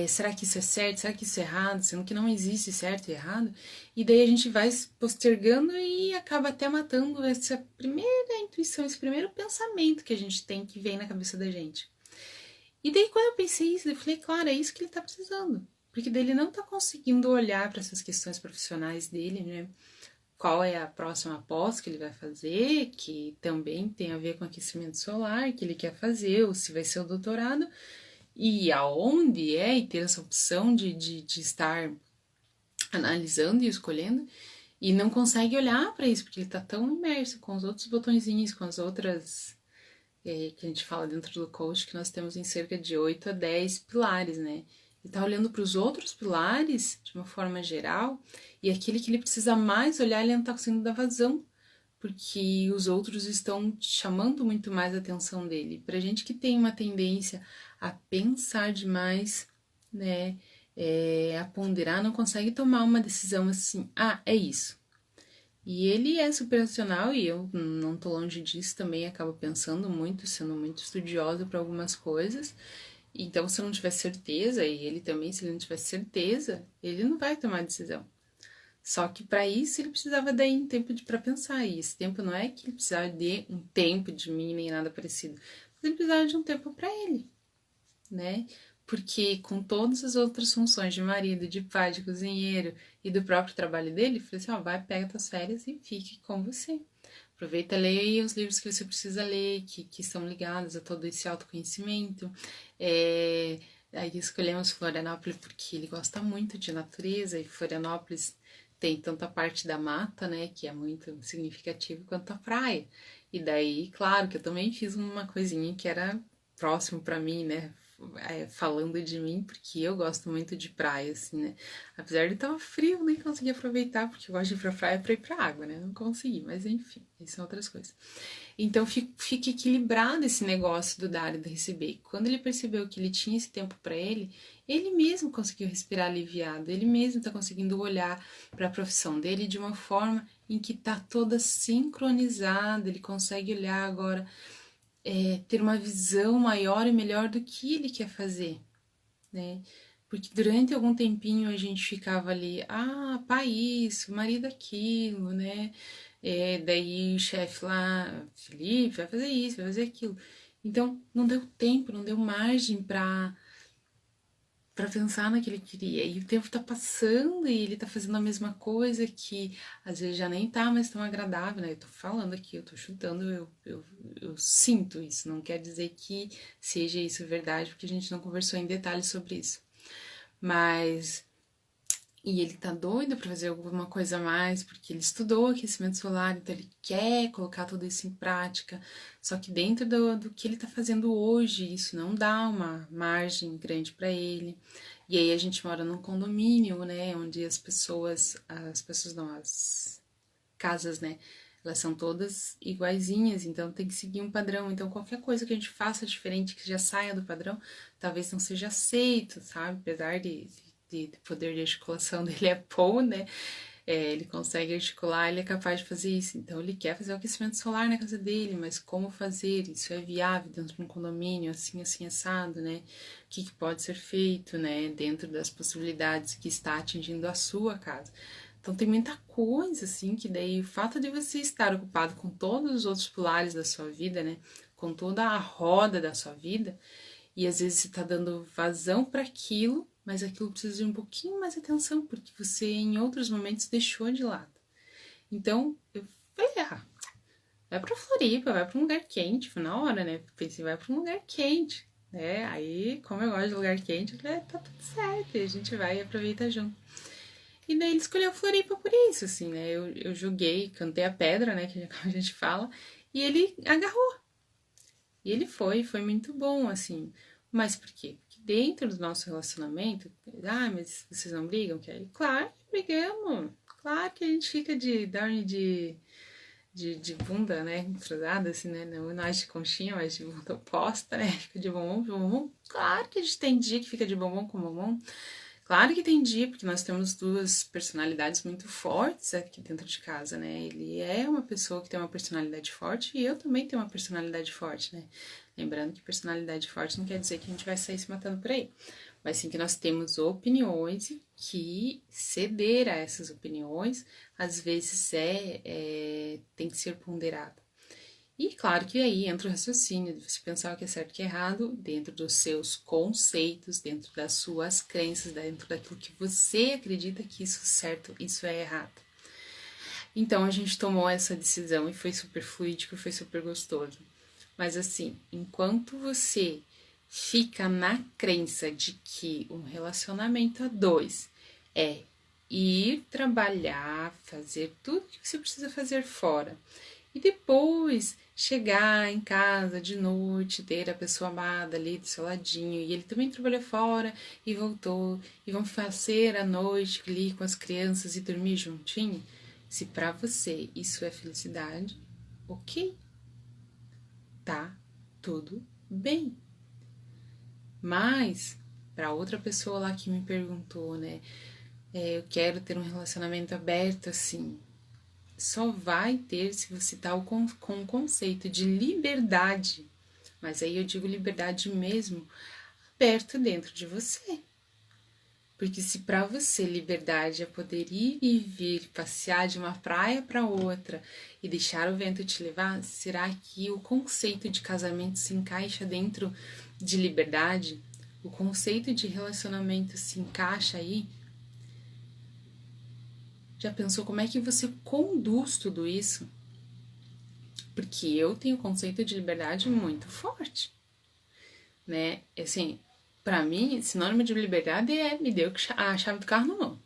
será que isso é certo, será que isso é errado, sendo que não existe certo e errado, e daí a gente vai postergando e acaba até matando essa primeira intuição, esse primeiro pensamento que a gente tem que vem na cabeça da gente. E daí quando eu pensei isso, eu falei, claro, é isso que ele tá precisando, porque dele não tá conseguindo olhar para essas questões profissionais dele, né? Qual é a próxima pós que ele vai fazer, que também tem a ver com aquecimento solar, que ele quer fazer, ou se vai ser o doutorado, e aonde e ter essa opção de estar analisando e escolhendo, e não consegue olhar para isso, porque ele está tão imerso com os outros botõezinhos, com as outras que a gente fala dentro do coach, que nós temos em cerca de 8 a 10 pilares, né? Ele tá olhando para os outros pilares de uma forma geral, e aquele que ele precisa mais olhar, ele não tá conseguindo dar vazão, porque os outros estão chamando muito mais a atenção dele. Pra gente que tem uma tendência a pensar demais, né, a ponderar, não consegue tomar uma decisão assim, ah, é isso. E ele é super racional e eu não tô longe disso também, acabo pensando muito, sendo muito estudiosa para algumas coisas. Então, se eu não tiver certeza, e ele também, se ele não tiver certeza, ele não vai tomar decisão. Só que para isso ele precisava daí um tempo para pensar. E esse tempo não é que ele precisava de um tempo de mim nem nada parecido, mas ele precisava de um tempo para ele, né? Porque com todas as outras funções de marido, de pai, de cozinheiro e do próprio trabalho dele, ele falou assim, ó, vai, pega tuas férias e fique com você. Aproveita, leia os livros que você precisa ler, que estão ligados a todo esse autoconhecimento. Aí escolhemos Florianópolis porque ele gosta muito de natureza e Florianópolis tem tanto a parte da mata, né, que é muito significativo, quanto a praia. E daí, claro, que eu também fiz uma coisinha que era próximo para mim, né, falando de mim, porque eu gosto muito de praia, assim, né? Apesar de estar frio, nem consegui aproveitar, porque eu gosto de ir pra praia pra ir pra água, né? Não consegui, mas enfim, isso são outras coisas. Então fica equilibrado esse negócio do dar e do receber. Quando ele percebeu que ele tinha esse tempo para ele mesmo conseguiu respirar aliviado, ele mesmo tá conseguindo olhar para a profissão dele de uma forma em que tá toda sincronizada, ele consegue olhar agora ter uma visão maior e melhor do que ele quer fazer, né? Porque durante algum tempinho a gente ficava ali, pai isso, marido aquilo, né? Daí o chefe lá, Felipe, vai fazer isso, vai fazer aquilo. Então, não deu tempo, não deu margem para pensar no que ele queria. E o tempo tá passando e ele tá fazendo a mesma coisa que às vezes já nem tá mais tão agradável, né? Eu tô falando aqui, eu tô chutando, eu sinto isso. Não quer dizer que seja isso verdade, porque a gente não conversou em detalhes sobre isso. Mas e ele tá doido para fazer alguma coisa a mais, porque ele estudou aquecimento solar, então ele quer colocar tudo isso em prática. Só que dentro do que ele tá fazendo hoje, isso não dá uma margem grande para ele. E aí a gente mora num condomínio, né, onde as pessoas não, as casas, né, elas são todas iguaizinhas, então tem que seguir um padrão. Então qualquer coisa que a gente faça diferente, que já saia do padrão, talvez não seja aceito, sabe? Apesar de poder de articulação dele é bom, né? Ele consegue articular, ele é capaz de fazer isso. Então ele quer fazer o aquecimento solar na casa dele, mas como fazer? Isso é viável dentro de um condomínio, assim, assim, assado, né? O que pode ser feito, né? Dentro das possibilidades que está atingindo a sua casa. Então tem muita coisa, assim, que daí o fato de você estar ocupado com todos os outros pilares da sua vida, né? Com toda a roda da sua vida, e às vezes você tá dando vazão para aquilo, mas aquilo precisa de um pouquinho mais atenção, porque você em outros momentos deixou de lado. Então, eu falei, vai pra Floripa, vai pra um lugar quente. Foi na hora, né? Pensei, vai pra um lugar quente, né? Aí, como eu gosto de lugar quente, eu falei, tá tudo certo, e a gente vai e aproveita junto. E daí ele escolheu Floripa por isso, assim, né? Eu joguei, cantei a pedra, né? Que a gente fala, e ele agarrou. E ele foi muito bom, assim. Mas por quê? Porque dentro do nosso relacionamento, mas vocês não brigam, Kelly? Claro que brigamos. Claro que a gente fica de dorme de bunda, né? Cruzada, assim, né? Não nós de conchinha, mas de bunda oposta, né? Fica de bombom, de bombom. Claro que a gente tem dia que fica de bombom com bombom. Claro que tem dia, porque nós temos duas personalidades muito fortes aqui dentro de casa, né? Ele é uma pessoa que tem uma personalidade forte e eu também tenho uma personalidade forte, né? Lembrando que personalidade forte não quer dizer que a gente vai sair se matando por aí, mas sim que nós temos opiniões e que ceder a essas opiniões às vezes tem que ser ponderado. E claro que aí entra o raciocínio de você pensar o que é certo e o que é errado dentro dos seus conceitos, dentro das suas crenças, dentro daquilo que você acredita que isso é certo, isso é errado. Então a gente tomou essa decisão e foi super fluídico, foi super gostoso. Mas assim, enquanto você fica na crença de que um relacionamento a dois é ir trabalhar, fazer tudo que você precisa fazer fora e depois chegar em casa de noite, ter a pessoa amada ali do seu ladinho, e ele também trabalhou fora e voltou, e vão fazer a noite ali com as crianças e dormir juntinho. Se pra você isso é felicidade, ok, tá tudo bem. Mas, pra outra pessoa lá que me perguntou, né, eu quero ter um relacionamento aberto assim, só vai ter se você tá com o conceito de liberdade, mas aí eu digo liberdade mesmo, aberto dentro de você. Porque se para você liberdade é poder ir e vir, passear de uma praia para outra e deixar o vento te levar, será que o conceito de casamento se encaixa dentro de liberdade? O conceito de relacionamento se encaixa aí? Já pensou como é que você conduz tudo isso? Porque eu tenho um conceito de liberdade muito forte, né? Assim, para mim, sinônimo de liberdade é me deu a chave do carro na mão.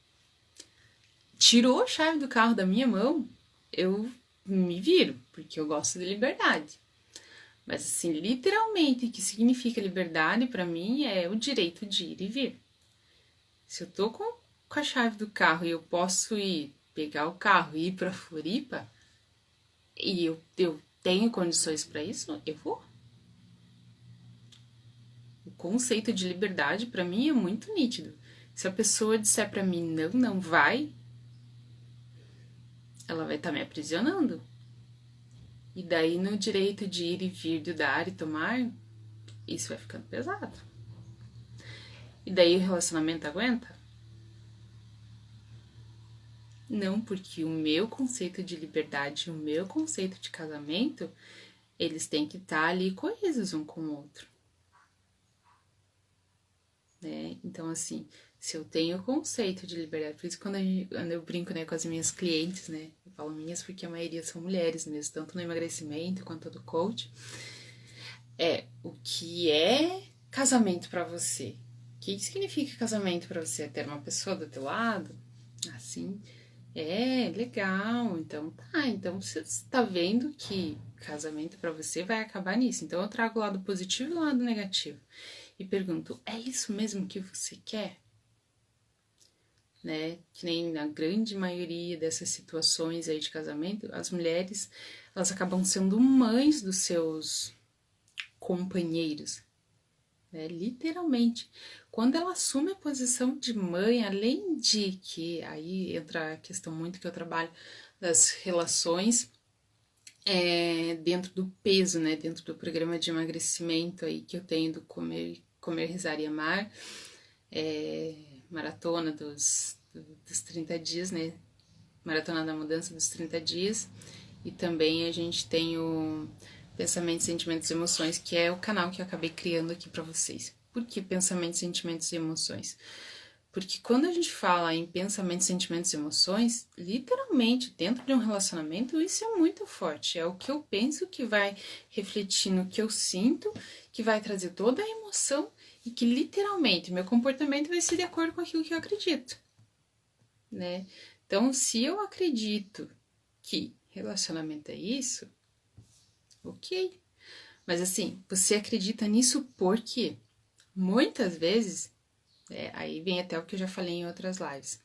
Tirou a chave do carro da minha mão, eu me viro, porque eu gosto de liberdade. Mas assim, literalmente, o que significa liberdade para mim é o direito de ir e vir. Se eu tô com a chave do carro e eu posso ir pegar o carro e ir para Floripa, e eu tenho condições para isso, eu vou. O conceito de liberdade para mim é muito nítido. Se a pessoa disser para mim não vai, ela vai estar me aprisionando. E daí no direito de ir e vir, de dar e tomar, isso vai ficando pesado. E daí o relacionamento aguenta? Não, porque o meu conceito de liberdade e o meu conceito de casamento, eles têm que estar ali coesos um com o outro, né? Então, assim, se eu tenho o conceito de liberdade, por isso quando eu brinco, né, com as minhas clientes, né, eu falo minhas porque a maioria são mulheres mesmo, tanto no emagrecimento quanto no coach, o que é casamento pra você? O que significa casamento pra você? É ter uma pessoa do teu lado? Assim, legal. Então tá, então você tá vendo que casamento pra você vai acabar nisso. Então eu trago o lado positivo e o lado negativo. E pergunto, é isso mesmo que você quer? Né? Que nem na grande maioria dessas situações aí de casamento, as mulheres, elas acabam sendo mães dos seus companheiros, né? Literalmente. Quando ela assume a posição de mãe, além de que aí entra a questão muito que eu trabalho das relações dentro do peso, né? Dentro do programa de emagrecimento aí que eu tenho do comer Rezar e Amar, maratona dos 30 dias, né? Maratona da Mudança dos 30 dias. E também a gente tem o Pensamentos, Sentimentos e Emoções, que é o canal que eu acabei criando aqui para vocês. Por que pensamentos, sentimentos e emoções? Porque quando a gente fala em pensamentos, sentimentos e emoções, literalmente, dentro de um relacionamento, isso é muito forte. É o que eu penso que vai refletir no que eu sinto, que vai trazer toda a emoção e que literalmente meu comportamento vai ser de acordo com aquilo que eu acredito, né? Então, se eu acredito que relacionamento é isso, ok. Mas assim, você acredita nisso porque muitas vezes, aí vem até o que eu já falei em outras lives,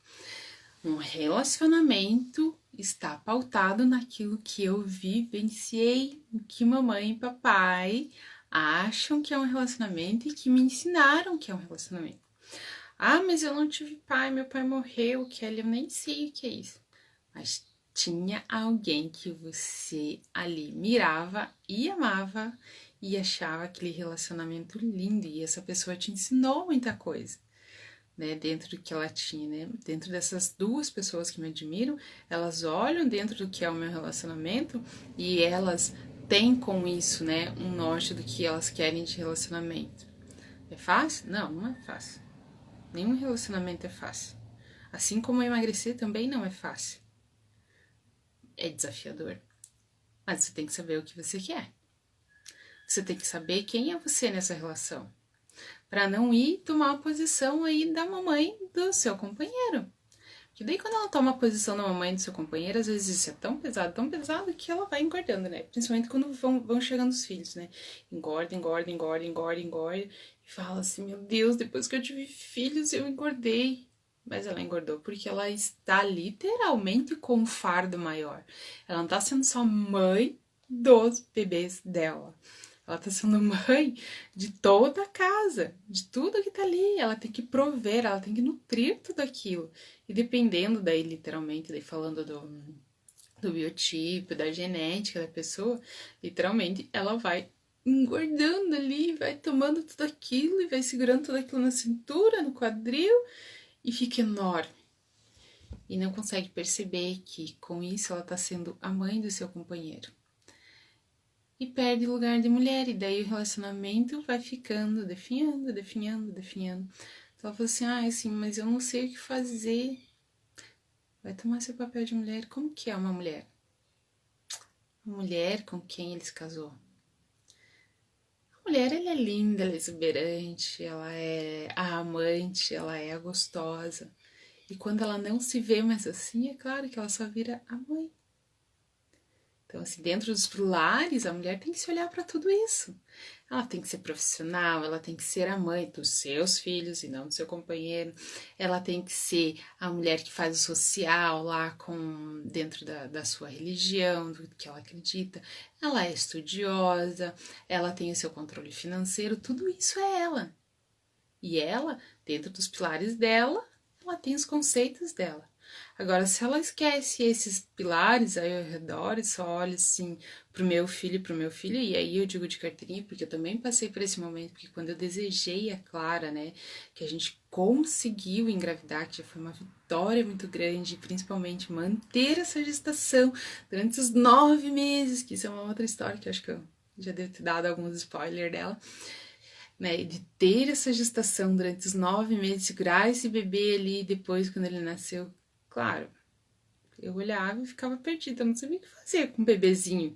um relacionamento está pautado naquilo que eu vivenciei, que mamãe e papai acham que é um relacionamento e que me ensinaram que é um relacionamento. Ah, mas eu não tive pai, meu pai morreu, Kelly, eu nem sei o que é isso. Mas tinha alguém que você ali mirava e amava e achava aquele relacionamento lindo e essa pessoa te ensinou muita coisa, né, dentro do que ela tinha, né? Dentro dessas duas pessoas que me admiram, elas olham dentro do que é o meu relacionamento e elas têm com isso, né, um norte do que elas querem de relacionamento. É fácil? Não, não é fácil. Nenhum relacionamento é fácil. Assim como emagrecer também não é fácil. É desafiador. Mas você tem que saber o que você quer. Você tem que saber quem é você nessa relação. Para não ir tomar a posição aí da mamãe do seu companheiro. Que daí quando ela toma a posição da mamãe do seu companheiro, às vezes isso é tão pesado que ela vai engordando, né? Principalmente quando vão chegando os filhos, né? Engorda, engorda, engorda, engorda, engorda. E fala assim, meu Deus, depois que eu tive filhos eu engordei. Mas ela engordou porque ela está literalmente com um fardo maior. Ela não está sendo só mãe dos bebês dela. Ela tá sendo mãe de toda a casa, de tudo que tá ali. Ela tem que prover, ela tem que nutrir tudo aquilo. E dependendo daí, literalmente, daí falando do biotipo, da genética da pessoa, literalmente ela vai engordando ali, vai tomando tudo aquilo e vai segurando tudo aquilo na cintura, no quadril e fica enorme. E não consegue perceber que com isso ela tá sendo a mãe do seu companheiro e perde o lugar de mulher, e daí o relacionamento vai ficando, definhando, definhando, definhando. Então ela falou assim, assim, mas eu não sei o que fazer. Vai tomar seu papel de mulher. Como que é uma mulher? Uma mulher com quem ele se casou. A mulher, ela é linda, ela é exuberante, ela é a amante, ela é a gostosa. E quando ela não se vê mais assim, é claro que ela só vira a mãe. Então, assim, dentro dos pilares, a mulher tem que se olhar para tudo isso. Ela tem que ser profissional, ela tem que ser a mãe dos seus filhos e não do seu companheiro. Ela tem que ser a mulher que faz o social lá com dentro da sua religião, do que ela acredita. Ela é estudiosa, ela tem o seu controle financeiro, tudo isso é ela. E ela, dentro dos pilares dela, ela tem os conceitos dela. Agora, se ela esquece esses pilares aí ao redor e só olha assim pro meu filho e pro meu filho, e aí eu digo de carteirinha, porque eu também passei por esse momento, porque quando eu desejei a Clara, né, que a gente conseguiu engravidar, que já foi uma vitória muito grande, principalmente manter essa gestação durante os 9 meses, que isso é uma outra história que eu acho que eu já devo ter dado alguns spoilers dela, né, de ter essa gestação durante os 9 meses, segurar esse bebê ali, depois quando ele nasceu, claro, eu olhava e ficava perdida, eu não sabia o que fazer com um bebezinho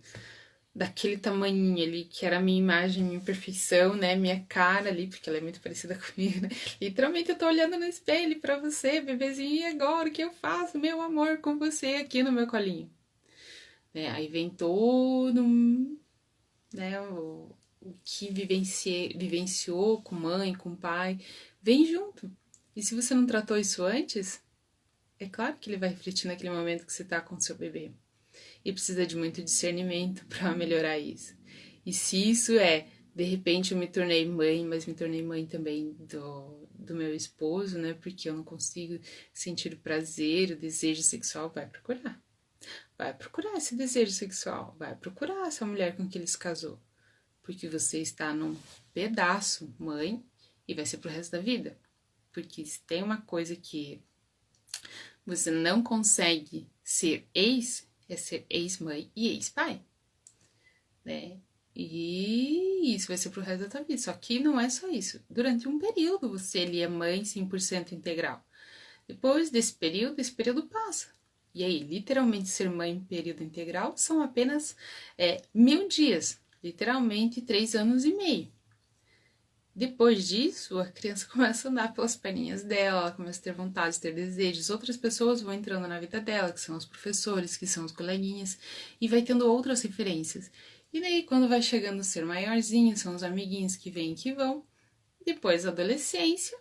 daquele tamanhinho ali, que era a minha imagem, minha perfeição, né, minha cara ali, porque ela é muito parecida comigo, né, literalmente eu tô olhando no espelho pra você, bebezinho, e agora o que eu faço, meu amor, com você aqui no meu colinho, né, aí vem todo, né, o que vivenciou com mãe, com pai, vem junto. E se você não tratou isso antes, é claro que ele vai refletir naquele momento que você tá com seu bebê. E precisa de muito discernimento para melhorar isso. E se isso é, de repente eu me tornei mãe, mas me tornei mãe também do meu esposo, né? Porque eu não consigo sentir o prazer, o desejo sexual, vai procurar. Vai procurar esse desejo sexual, vai procurar essa mulher com que ele se casou. Porque você está num pedaço mãe e vai ser pro resto da vida. Porque se tem uma coisa que você não consegue ser ex, é ser ex-mãe e ex-pai, né? E isso vai ser pro resto da tua vida. Só que não é só isso. Durante um período você ali é mãe 100% integral. Depois desse período, esse período passa. E aí, literalmente, ser mãe em período integral são apenas 1000 dias. Literalmente 3 anos e meio. Depois disso, a criança começa a andar pelas perninhas dela, ela começa a ter vontade, ter desejos. Outras pessoas vão entrando na vida dela, que são os professores, que são os coleguinhas, e vai tendo outras referências. E daí, quando vai chegando a ser maiorzinho, são os amiguinhos que vêm e que vão. Depois, a adolescência,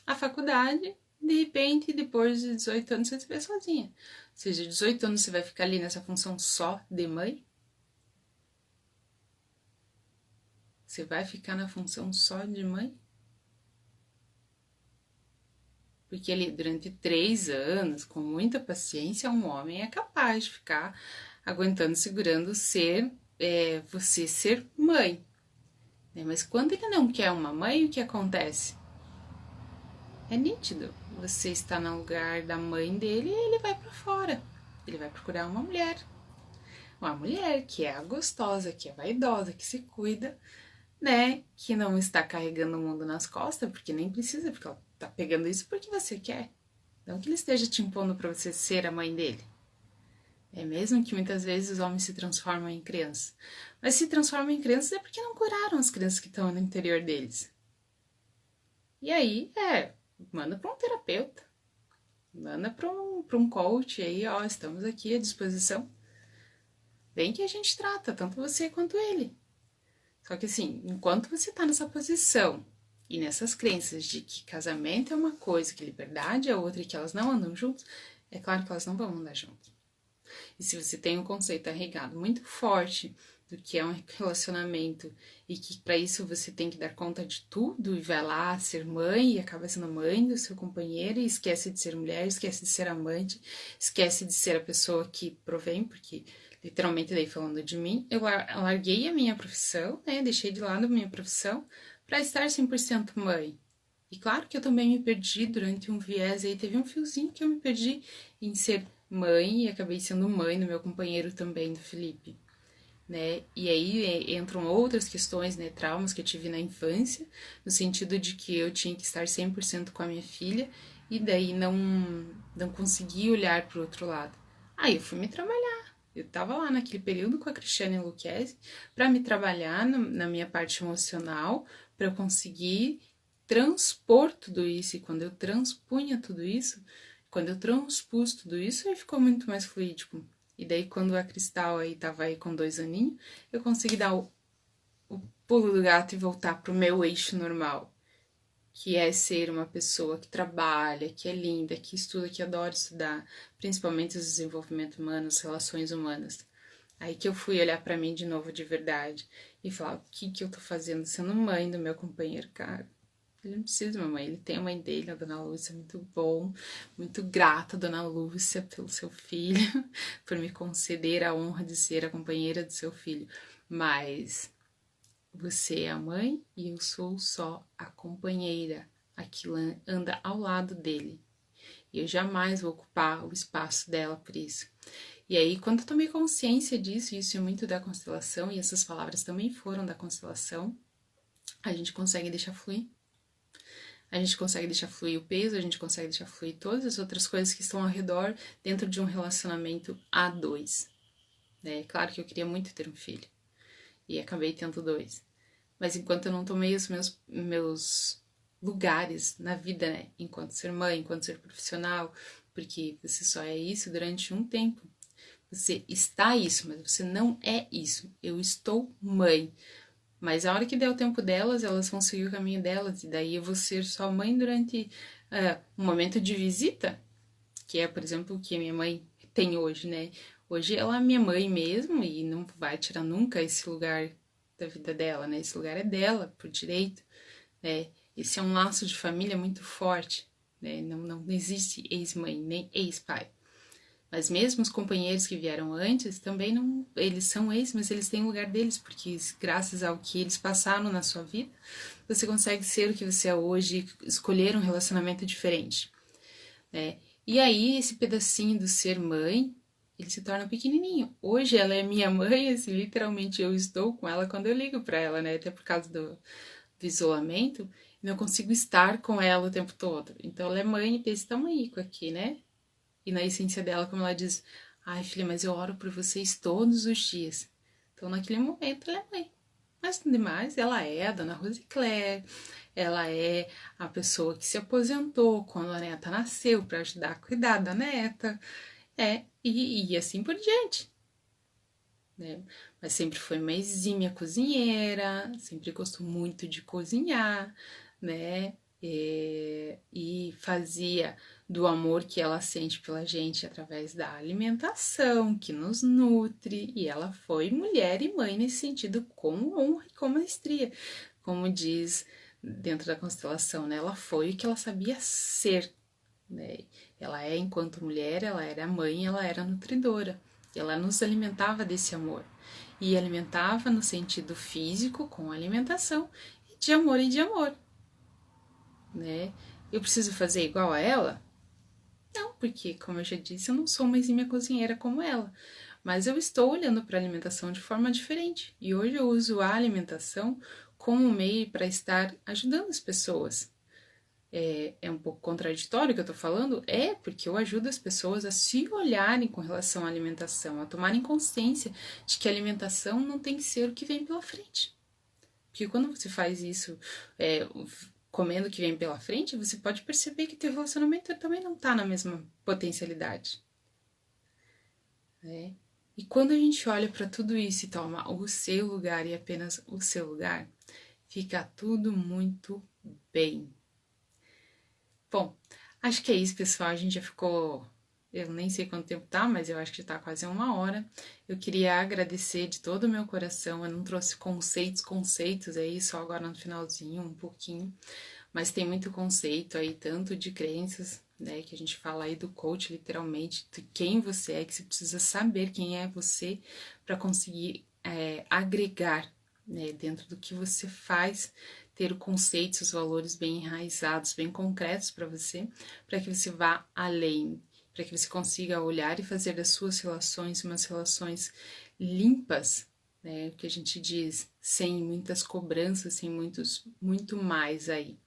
a faculdade, de repente, depois de 18 anos, você se vê sozinha. Ou seja, 18 anos você vai ficar ali nessa função só de mãe? Você vai ficar na função só de mãe? Porque ali, durante 3 anos, com muita paciência, um homem é capaz de ficar aguentando, segurando você ser mãe. Né? Mas quando ele não quer uma mãe, o que acontece? É nítido. Você está no lugar da mãe dele e ele vai para fora. Ele vai procurar uma mulher. Uma mulher que é a gostosa, que é vaidosa, que se cuida, né? Que não está carregando o mundo nas costas, porque nem precisa, porque ela tá pegando isso porque você quer. Não que ele esteja te impondo para você ser a mãe dele. É mesmo que muitas vezes os homens se transformam em crianças. Mas se transformam em crianças é porque não curaram as crianças que estão no interior deles. E aí, manda para um terapeuta. Manda para um coach aí, ó, estamos aqui à disposição. Vem que a gente trata, tanto você quanto ele. Só que assim, enquanto você tá nessa posição e nessas crenças de que casamento é uma coisa, que liberdade é outra e que elas não andam juntos, é claro que elas não vão andar juntas. E se você tem um conceito arraigado muito forte do que é um relacionamento e que para isso você tem que dar conta de tudo e vai lá ser mãe e acaba sendo mãe do seu companheiro e esquece de ser mulher, esquece de ser amante, esquece de ser a pessoa que provém, porque literalmente daí falando de mim, eu larguei a minha profissão, né, deixei de lado a minha profissão para estar 100% mãe. E claro que eu também me perdi durante um viés aí, teve um fiozinho que eu me perdi em ser mãe e acabei sendo mãe do meu companheiro também, do Felipe, né? E aí entram outras questões, né, traumas que eu tive na infância, no sentido de que eu tinha que estar 100% com a minha filha e daí não consegui olhar para o outro lado. Aí eu fui me trabalhar. Eu tava lá naquele período com a Cristiane Luquezzi para me trabalhar na minha parte emocional, para eu conseguir transpor tudo isso. E quando eu transpunha tudo isso, quando eu transpus tudo isso, aí ficou muito mais fluídico. E daí, quando a Cristal aí tava aí com 2 aninhos, eu consegui dar o pulo do gato e voltar pro meu eixo normal, que é ser uma pessoa que trabalha, que é linda, que estuda, que adora estudar, principalmente os desenvolvimentos humanos, relações humanas. Aí que eu fui olhar para mim de novo de verdade e falar o que eu tô fazendo sendo mãe do meu companheiro, cara. Ele não precisa de uma mãe, ele tem a mãe dele, a Dona Lúcia, muito bom, muito grata, Dona Lúcia, pelo seu filho, por me conceder a honra de ser a companheira do seu filho. Mas você é a mãe e eu sou só a companheira, a que anda ao lado dele. E eu jamais vou ocupar o espaço dela por isso. E aí, quando eu tomei consciência disso, e isso é muito da constelação, e essas palavras também foram da constelação, a gente consegue deixar fluir. A gente consegue deixar fluir o peso, a gente consegue deixar fluir todas as outras coisas que estão ao redor dentro de um relacionamento a dois. Né? Claro que eu queria muito ter um filho. E acabei tendo dois. Mas enquanto eu não tomei os meus lugares na vida, né? Enquanto ser mãe, enquanto ser profissional, porque você só é isso durante um tempo. Você está isso, mas você não é isso. Eu estou mãe. Mas a hora que der o tempo delas, elas vão seguir o caminho delas. E daí eu vou ser só mãe durante um momento de visita, que é, por exemplo, o que a minha mãe tem hoje, né? Hoje ela é minha mãe mesmo e não vai tirar nunca esse lugar da vida dela, né? Esse lugar é dela, por direito, né? Esse é um laço de família muito forte, né? Não existe ex-mãe, nem ex-pai. Mas mesmo os companheiros que vieram antes, também não, eles são ex, mas eles têm o lugar deles, porque graças ao que eles passaram na sua vida, você consegue ser o que você é hoje, escolher um relacionamento diferente, né? E aí, esse pedacinho do ser mãe, ele se torna pequenininho. Hoje ela é minha mãe, assim, literalmente eu estou com ela quando eu ligo para ela, né? Até por causa do isolamento, não consigo estar com ela o tempo todo. Então ela é mãe desse tamanhico aqui, né? E na essência dela, como ela diz, ai filha, mas eu oro por vocês todos os dias. Então naquele momento ela é mãe. Mas demais, ela é a Dona Rosicléia, ela é a pessoa que se aposentou quando a neta nasceu para ajudar a cuidar da neta, e assim por diante. Né? Mas sempre foi uma exímia cozinheira, sempre gostou muito de cozinhar, né? E fazia do amor que ela sente pela gente através da alimentação, que nos nutre, e ela foi mulher e mãe nesse sentido com honra e com maestria, como diz dentro da constelação, né? Ela foi o que ela sabia ser, né? Ela é, enquanto mulher, ela era mãe, ela era nutridora. Ela nos alimentava desse amor. E alimentava no sentido físico, com alimentação, e de amor e de amor. Né? Eu preciso fazer igual a ela? Não, porque, como eu já disse, eu não sou uma exímia cozinheira como ela. Mas eu estou olhando para a alimentação de forma diferente. E hoje eu uso a alimentação como um meio para estar ajudando as pessoas. É um pouco contraditório o que eu tô falando? É, porque eu ajudo as pessoas a se olharem com relação à alimentação, a tomarem consciência de que a alimentação não tem que ser o que vem pela frente. Porque quando você faz isso comendo o que vem pela frente, você pode perceber que teu relacionamento também não tá na mesma potencialidade. Né? E quando a gente olha para tudo isso e toma o seu lugar e apenas o seu lugar, fica tudo muito bem. Bom, acho que é isso, pessoal. A gente já ficou. Eu nem sei quanto tempo tá, mas eu acho que tá quase 1 hora. Eu queria agradecer de todo o meu coração. Eu não trouxe conceitos aí, só agora no finalzinho, um pouquinho. Mas tem muito conceito aí, tanto de crenças, né? Que a gente fala aí do coach, literalmente, de quem você é, que você precisa saber quem é você para conseguir agregar, né, dentro do que você faz, ter o conceito, os valores bem enraizados, bem concretos para que você vá além, para que você consiga olhar e fazer das suas relações umas relações limpas, né, o que a gente diz, sem muitas cobranças, sem muito mais aí.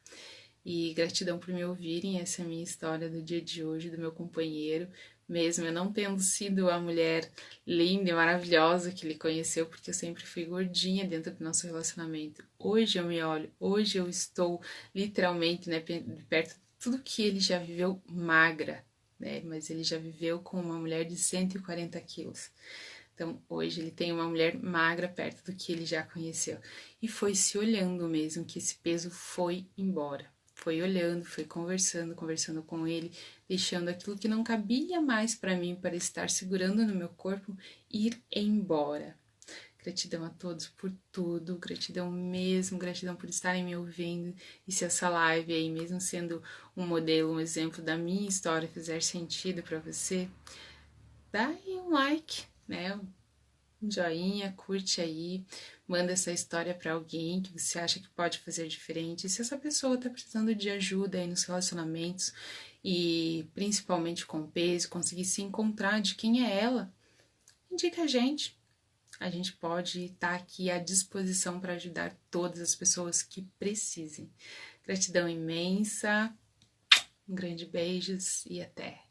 E gratidão por me ouvirem, essa é a minha história do dia de hoje, do meu companheiro, mesmo eu não tendo sido a mulher linda e maravilhosa que ele conheceu, porque eu sempre fui gordinha dentro do nosso relacionamento. Hoje eu me olho, hoje eu estou literalmente, né, perto de tudo que ele já viveu magra, né, mas ele já viveu com uma mulher de 140 quilos. Então, hoje ele tem uma mulher magra perto do que ele já conheceu. E foi se olhando mesmo que esse peso foi embora. Foi olhando, foi conversando com ele, deixando aquilo que não cabia mais para mim, para estar segurando no meu corpo, ir embora. Gratidão a todos por tudo, gratidão mesmo, gratidão por estarem me ouvindo. E se essa live aí, mesmo sendo um modelo, um exemplo da minha história, fizer sentido para você, dá aí um like, né? Um joinha, curte aí, manda essa história para alguém que você acha que pode fazer diferente. E se essa pessoa tá precisando de ajuda aí nos relacionamentos e principalmente com o peso, conseguir se encontrar de quem é ela, indica a gente. A gente pode estar aqui à disposição para ajudar todas as pessoas que precisem. Gratidão imensa, um grande beijo e até!